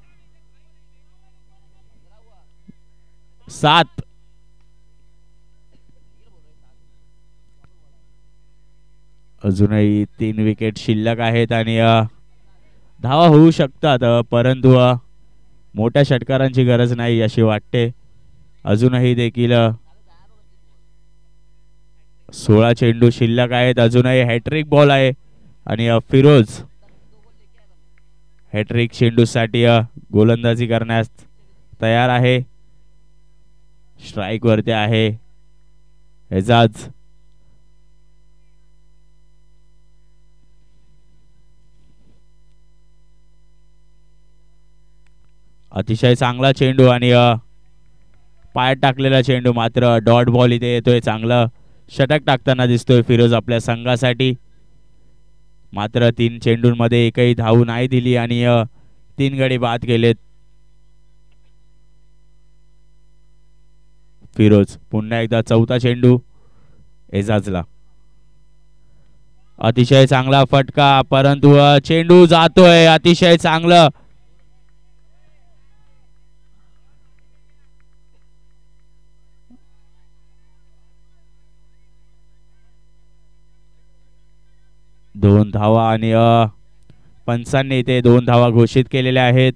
7. अजूनही 3 विकेट शिल्लक आहेत आणि धावा होऊ शकतात, परंतु मोठ्या षटकारांची गरज नाही अशी वाटते. अजूनही देखील 16 चेंडू शिल्लक आहेत. अजूनही हॅट्रिक बॉल आहे आणि फिरोज हॅट्रिक चेंडूसाठी गोलंदाजी करण्यास तयार आहे. स्ट्राइक वरती आहे एजाज. अतिशय चांगला चेंडू आणि पायात टाकलेला चेंडू, मात्र डॉट बॉल इथे येतोय. चांगलं षटक टाकताना दिसतोय फिरोज आपल्या संघासाठी. मात्र 3 चेंडूंमध्ये एकही धाव नाही दिली आणि 3 गडी बाद केलेत. फिरोज पुन्हा एकदा चौथा चेंडू एजाजला, अतिशय चांगला फटका, परंतु चेंडू जातोय. अतिशय चांगलं दोन धावा आणि पंचांनी इथे 2 धावा घोषित केलेल्या आहेत.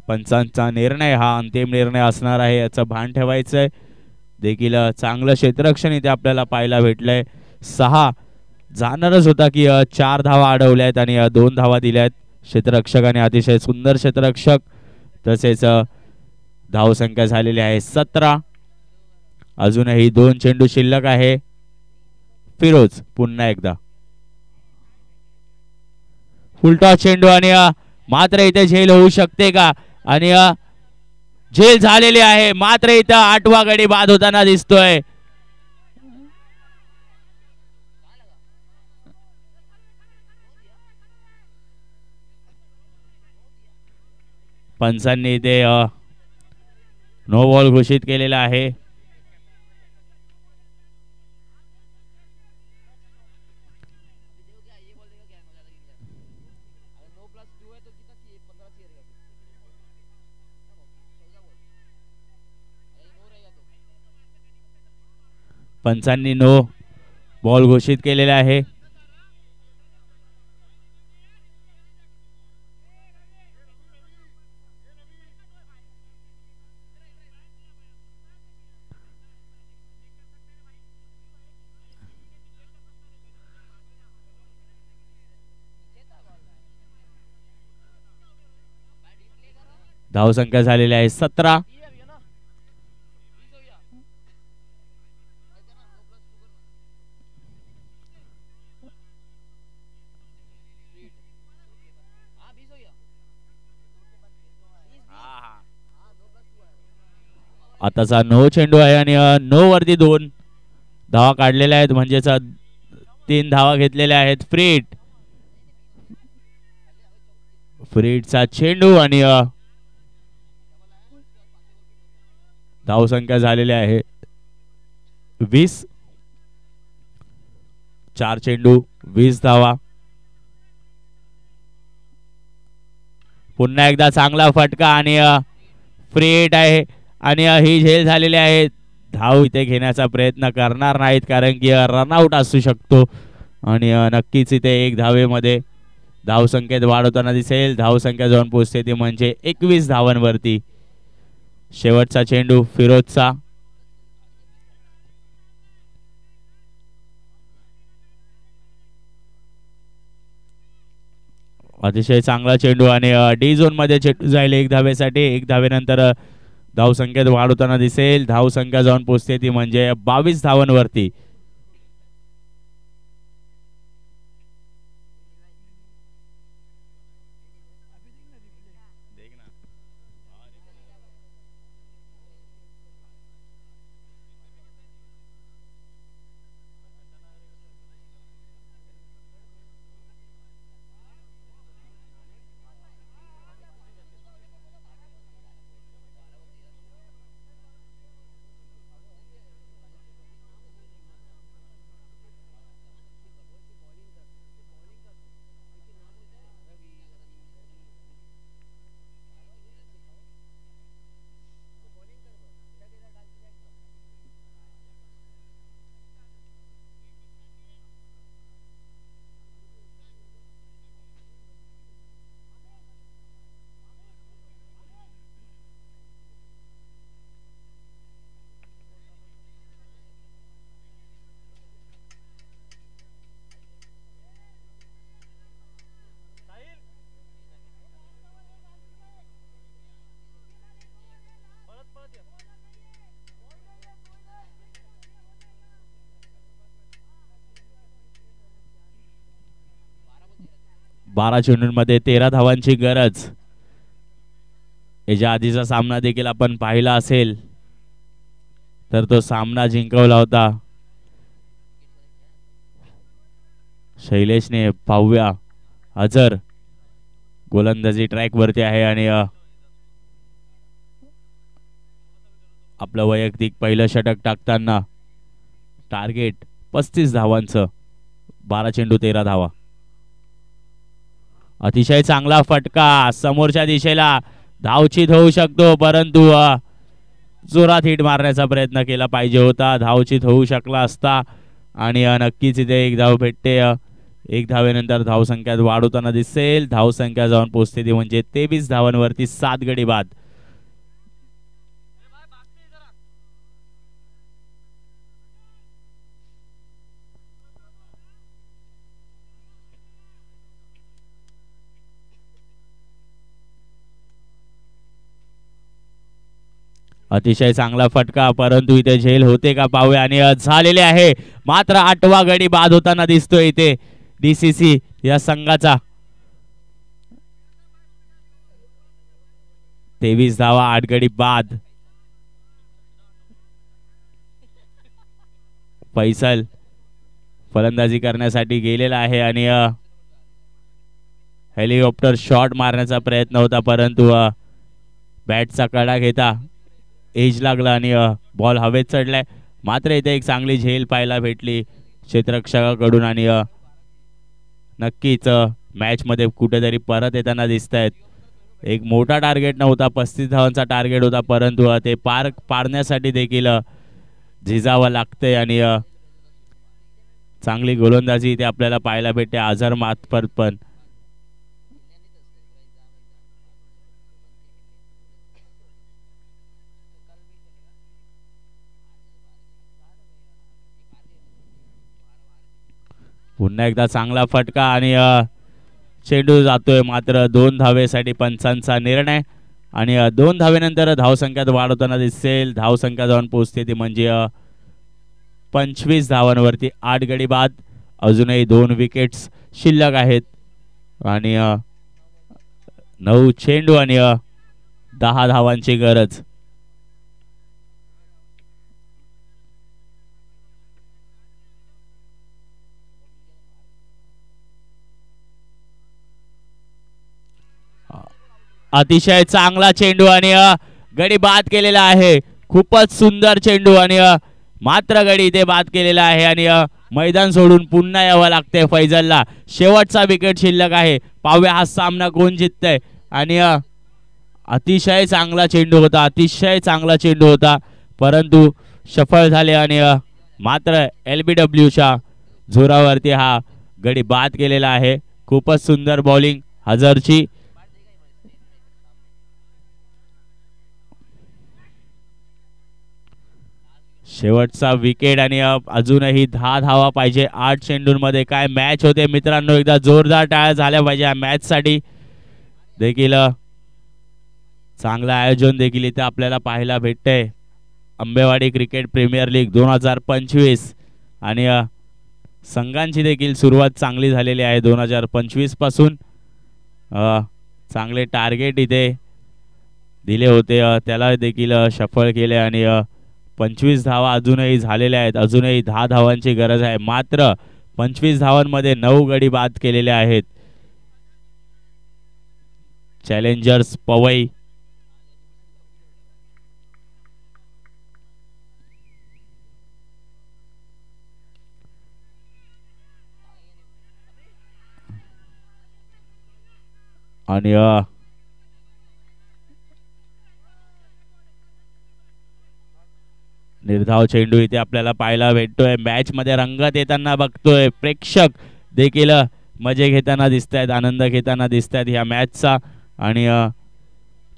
पंचांचा निर्णय हा अंतिम निर्णय असणार आहे याचं भान ठेवायचंय. देखील चांगलं क्षेत्ररक्षण इथे आपल्याला पाहायला भेटलंय. 6 जाणारच होता की 4 धावा अडवल्यात आणि 2 धावा दिल्यात क्षेत्ररक्षकाने. अतिशय सुंदर क्षेत्ररक्षक. तसेच धावसंख्या झालेली आहे 17. अजूनही 2 चेंडू शिल्लक आहे. फिरोज पुन्हा एकदा फुलटॉस चेंडू आणि मात्र इथे झेल होऊ शकते का, आणि झेल झालेली आहे. मात्र इथं 8वा गडी बाद होताना दिसतोय. पंचांनी इथे नो बॉल घोषित केलेला आहे. पंचांनी नो बॉल घोषित केलेला आहे. धावसंख्या झालेली आहे 17. आताचा नो चेंडू आहे आणि नो वरती 2 धावा काढलेल्या आहेत, म्हणजेच 3 धावा घेतलेल्या आहेत. फ्रीडचा चेंडू आणि धावसंख्या झालेली आहे 20. 4 चेंडू 20 धावा. पुन्हा एकदा चांगला फटका आणि फ्रीड आहे आणि ही झेल झालेली आहे. धाव इथे घेण्याचा प्रयत्न करणार नाहीत कारण की रनआउट असू शकतो आणि नक्कीच इथे 1 धावेमध्ये धावसंख्येत वाढ होताना दिसेल. धावसंख्या जाऊन पोहोचते ती म्हणजे 21 धावांवरती. शेवटचा चेंडू फिरोजचा. अतिशय चांगला चेंडू आणि डी झोन मध्ये चेंडू जाईल 1 धावेसाठी. 1 धावेनंतर धावसंख्येत वाढ होताना दिसेल. धावसंख्या जाऊन पोहोचते ती म्हणजे 22 धावांवरती. बारा चेंडूंमध्ये 13 धावांची गरज. याच्या आधीचा सामना देखील आपण पाहिला असेल तर तो सामना जिंकवला होता शैलेशने. पाहूया अजर गोलंदाजी ट्रॅक वरती आहे आणि आपलं वैयक्तिक पहिलं षटक टाकताना टार्गेट 35 धावांचं. 12 चेंडू 13 धावा. अतिशय चांगला फटका समोरच्या दिशेला धावचीत होऊ शकतो परंतु जोरात हिट मारण्याचा प्रयत्न केला पाहिजे होता. धावचीत होऊ शकला असता आणि नक्कीच इथे 1 धाव भेटते. 1 धावेनंतर धावसंख्यात वाढ होताना दिसेल. धावसंख्या जाऊन पोहोचते ती म्हणजे 23 धावांवरती 7 गडी बाद. अतिशय चांगला फटका परंतु इथे झेल होते का पाहूया आणि झालेले आहे. मात्र 8वा गडी बाद होताना दिसतोय इथे डीसीसी या संघाचा. 23 धावा 8 गडी बाद. फैसल फलंदाजी करण्यासाठी गेलेला आहे आणि हेलिकॉप्टर शॉट मारण्याचा प्रयत्न होता परंतु बॅटचा कडा घेता एज लागला आणि बॉल हवेत चढलाय. मात्र इथे एक चांगली झेल पाहायला भेटली क्षेत्ररक्षकाकडून आणि नक्कीच मॅच मध्ये कुठेतरी परत येताना दिसत आहेत. एक मोठा टार्गेट नव्हता, 35 धावांचा टार्गेट होता परंतु ते पार पाडण्यासाठी देखील झिजावं लागतंय आणि चांगली गोलंदाजी इथे आपल्याला पाहायला भेटते आझर मार्फत पण. पुन्हा एकदा चांगला फटका आणि चेंडू जातोय मात्र 2 धावेसाठी पंचांचा निर्णय आणि 2 धावेनंतर धावसंख्यात वाढ होताना दिसेल. धावसंख्या जाऊन पोहोचते ती म्हणजे 25 धावांवरती 8 गडी बाद. अजूनही 2 विकेट्स शिल्लक आहेत आणि 9 चेंडू आणि 10 धावांची गरज. अतिशय चांगला चेंडू आणि गडी बाद केलेला आहे. खूपच सुंदर चेंडू आणि मात्र गडी इथे बाद केलेला आहे आणि मैदान सोडून पुन्हा यावं लागतंय फैजलला. शेवटचा विकेट शिल्लक आहे. पाहूया हा सामना कोण जिंकतंय. आणि अतिशय चांगला चेंडू होता, अतिशय चांगला चेंडू होता परंतु सफल झाले आणि मात्र LBWच्या जोरावरती हा गडी बाद केलेला आहे. खूपच सुंदर बॉलिंग हजरची. शेवटचा विकेट आणि अजूनही 10 धावा पाहिजे 8 चेंडूंमध्ये. काय मॅच होते मित्रांनो. एकदा जोरदार टाळ्या झाल्या पाहिजे या मॅच साठी. देखील चांगलं आयोजन देखील इथे आपल्याला पाहायला भेटतंय. आंबेवाडी क्रिकेट प्रीमियर लीग 2025 आणि संघांची देखील सुरुवात चांगली झालेली आहे 2025 पासून. चांगले टार्गेट इथे दिले होते त्याला देखील सफल केले आणि 25 धावा अजूनही झालेल्या आहेत. अजूनही 10 धावांची गरज आहे. मात्र 25 धावांमध्ये 9 गडी बाद केलेले आहेत. चॅलेंजर्स पवई आणि निर्धाव चेंडू इथे आपल्याला पाहायला भेटतोय. मॅच मध्ये रंगत येताना बघतोय. प्रेक्षक देखील मजे घेताना दिसत आहेत, आनंद घेताना दिसत आहेत ह्या मॅचचा आणि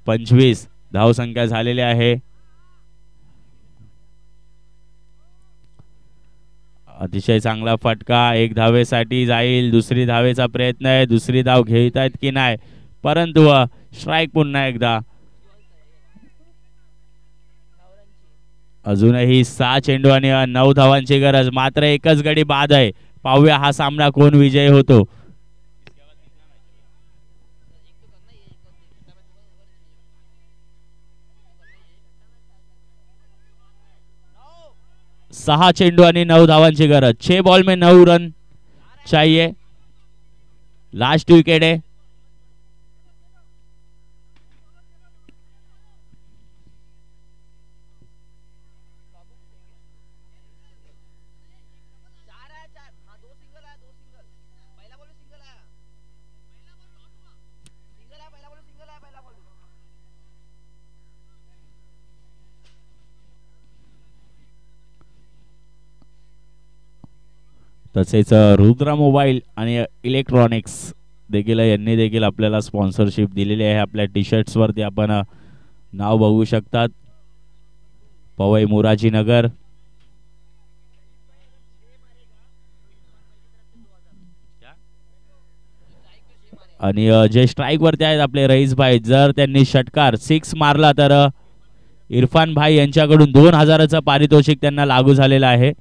25 धावसंख्या झालेली आहे. अतिशय चांगला फटका 1 धावेसाठी जाईल. दुसरी धावेचा प्रयत्न आहे. दुसरी धाव घेत आहेत की नाही परंतु स्ट्राइक पुन्हा एकदा. अजूनही 6 चेंडू आणि 9 धावांची गरज. मात्र एकच गडी बाद आहे. पाहूया हा सामना कोण विजयी होतो. सहा चेंडू आणि 9 धावांची गरज. 6 बॉल में 9 रन चाहिए. लास्ट विकेट है. तसेच रुद्रा मोबाईल आणि इलेक्ट्रॉनिक्स देखील यांनी देखील आपल्याला स्पॉन्सरशिप दिलेली आहे. आपल्या टी शर्ट्स वरती आपण नाव बघू शकतात. पवई मोराजी नगर. आणि जे स्ट्राइक वरती आहेत आपले रईस भाई, जर त्यांनी षटकार 6 मारला तर इरफान भाई यांच्याकडून 2000चं पारितोषिक त्यांना लागू झालेलं आहे.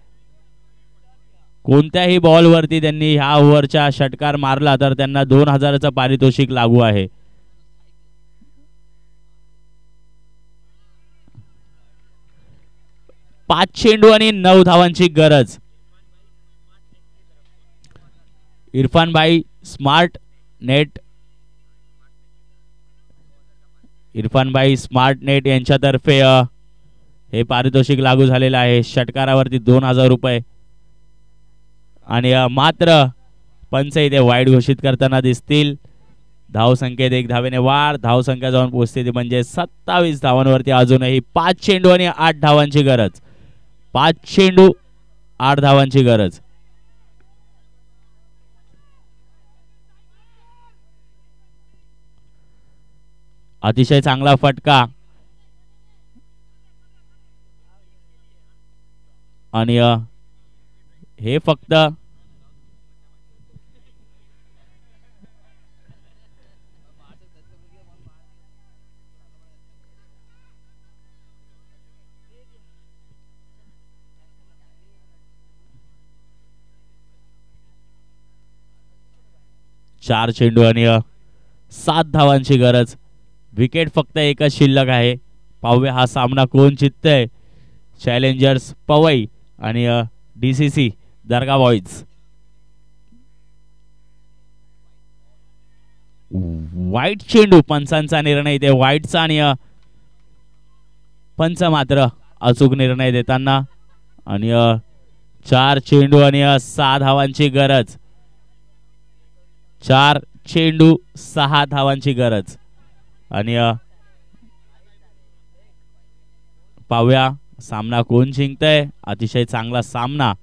कोणत्याही बॉल वरती त्यांनी ह्या ओव्हरच्या षटकार मारला तर त्यांना 2000चं पारितोषिक लागू आहे. पाच चेंडू आणि 9 धावांची गरज. इरफान भाई स्मार्ट नेट, इरफान भाई स्मार्ट नेट यांच्यातर्फे हे पारितोषिक लागू झालेलं आहे. षटकारावरती 2000 रुपये. आणि मात्र पंच इथे वाईट घोषित करताना दिसतील. धावसंख्येत 1 धावेने वाढ. धावसंख्या जाऊन पोहोचते ती म्हणजे 27 धावांवरती. अजूनही 5 चेंडू आणि 8 धावांची गरज. 5 चेंडू 8 धावांची गरज. अतिशय चांगला फटका आणि हे फक्त चार चेंडू आणि 7 धावांची गरज. विकेट फक्त एकच शिल्लक आहे. पाहूया हा सामना कोण जिंकतंय. चॅलेंजर्स पवई आणि DCC दर्गा बॉईज. वाईट चेंडू, पंचांचा निर्णय इथे वाईटचा आणि पंच मात्र अचूक निर्णय देताना आणि 4 चेंडू आणि 6 धावांची गरज. 4 चेंडू 6 धावांची गरज आणि पाहूया सामना कोण जिंकतंय. अतिशय चांगला सामना.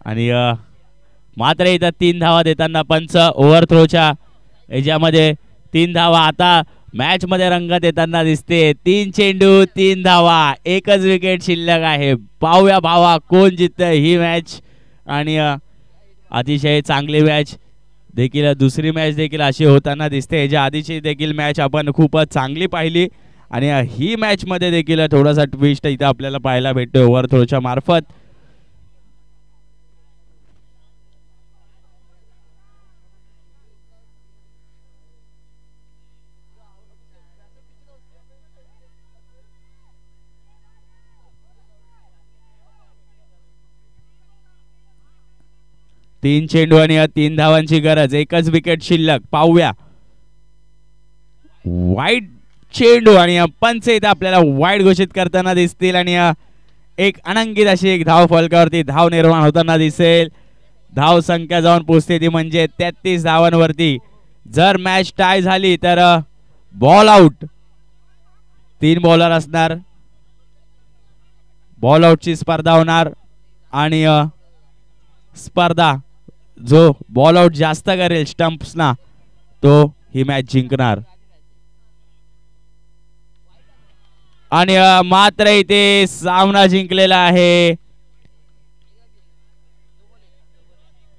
आणि मात्र इथं 3 धावा देताना पंच ओव्हर थ्रोच्या याच्यामध्ये 3 धावा. आता मॅच मध्ये रंगत येताना दिसते. 3 चेंडू 3 धावा, एकच विकेट शिल्लक आहे. पाहूया भावा कोण जिंकतंय ही मॅच. आणि अतिशय चांगली मॅच देखील, दुसरी मॅच देखील अशी होताना दिसते. याच्या आधीची देखील मॅच आपण खूपच चांगली पाहिली आणि ही मॅच मध्ये देखील थोडासा ट्विस्ट इथं आपल्याला पाहायला भेटतो ओव्हर थ्रोच्या मार्फत. तीन चेंडू आणि 3 धावांची गरज, एकच विकेट शिल्लक. पाहूया वाईट चेंडू आणि पंच इथे आपल्याला वाईट घोषित करताना दिसतील आणि एक अनंकित अशी एक धाव फलकावरती धाव निर्माण होताना दिसेल. धाव संख्या जाऊन पोहोचते ती म्हणजे 33 धावांवरती. जर मॅच टाय झाली तर बॉल आउट. 3 बॉलर असणार, बॉल आउटची स्पर्धा होणार आणि स्पर्धा जो बॉल आउट जास्त करेल स्टंप्सना तो ही मॅच जिंकणार. आणि मात्र इथे सामना जिंकलेला आहे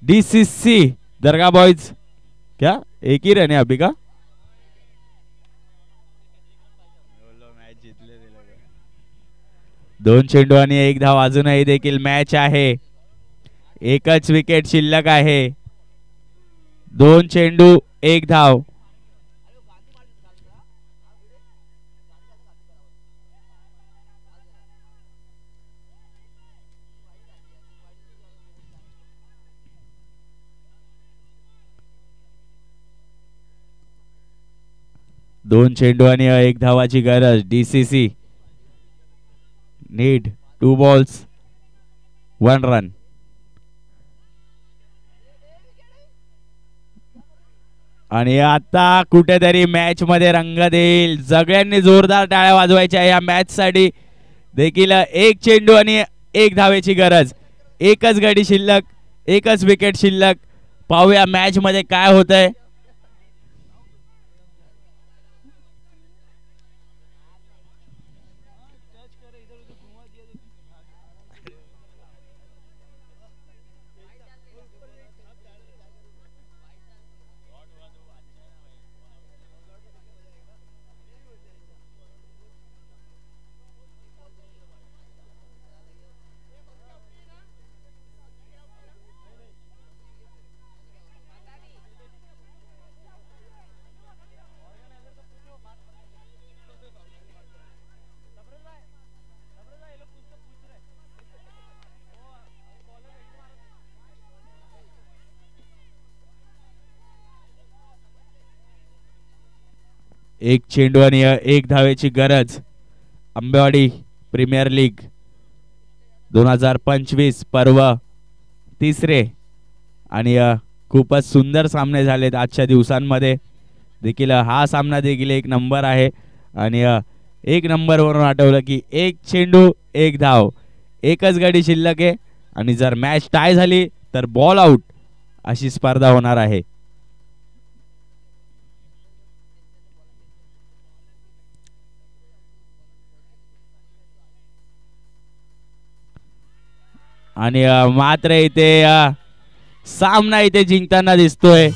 DCC दर्गा बॉयज. क्या एक ही रन है अभी का? दोन चेंडू आणि 1 धाव. अजूनही देखील मॅच आहे. एकच विकेट शिल्लक आहे. 2 चेंडू 1 धाव. दोन चेंडू आणि 1 धावाची गरज. DCC need 2 balls 1 run. आणि आता कुठेतरी मॅच मध्ये रंगत येईल. सगळ्यांनी जोरदार टाळ्या वाजवायच्या या मॅच साठी. देखील 1 चेंडू आणि 1 धावेची गरज. एकच गडी शिल्लक, एकच विकेट शिल्लक. पाहूया मॅच मध्ये काय होतंय. एक चेंडू आणि 1 धावेची गरज. आंबेवाडी प्रीमियर लीग 2025 पर्व तिसरे आणि खूपच सुंदर सामने झालेत आजच्या दिवसांमध्ये देखील हा सामना देखील एक नंबर आहे आणि एक नंबरवरून आठवलं की एक चेंडू एक धाव एकच गडी शिल्लक आहे आणि जर मॅच टाय झाली तर बॉल आउट अशी स्पर्धा होणार आहे. आणि मात्र इथे सामना इथे जिंकताना दिसतोय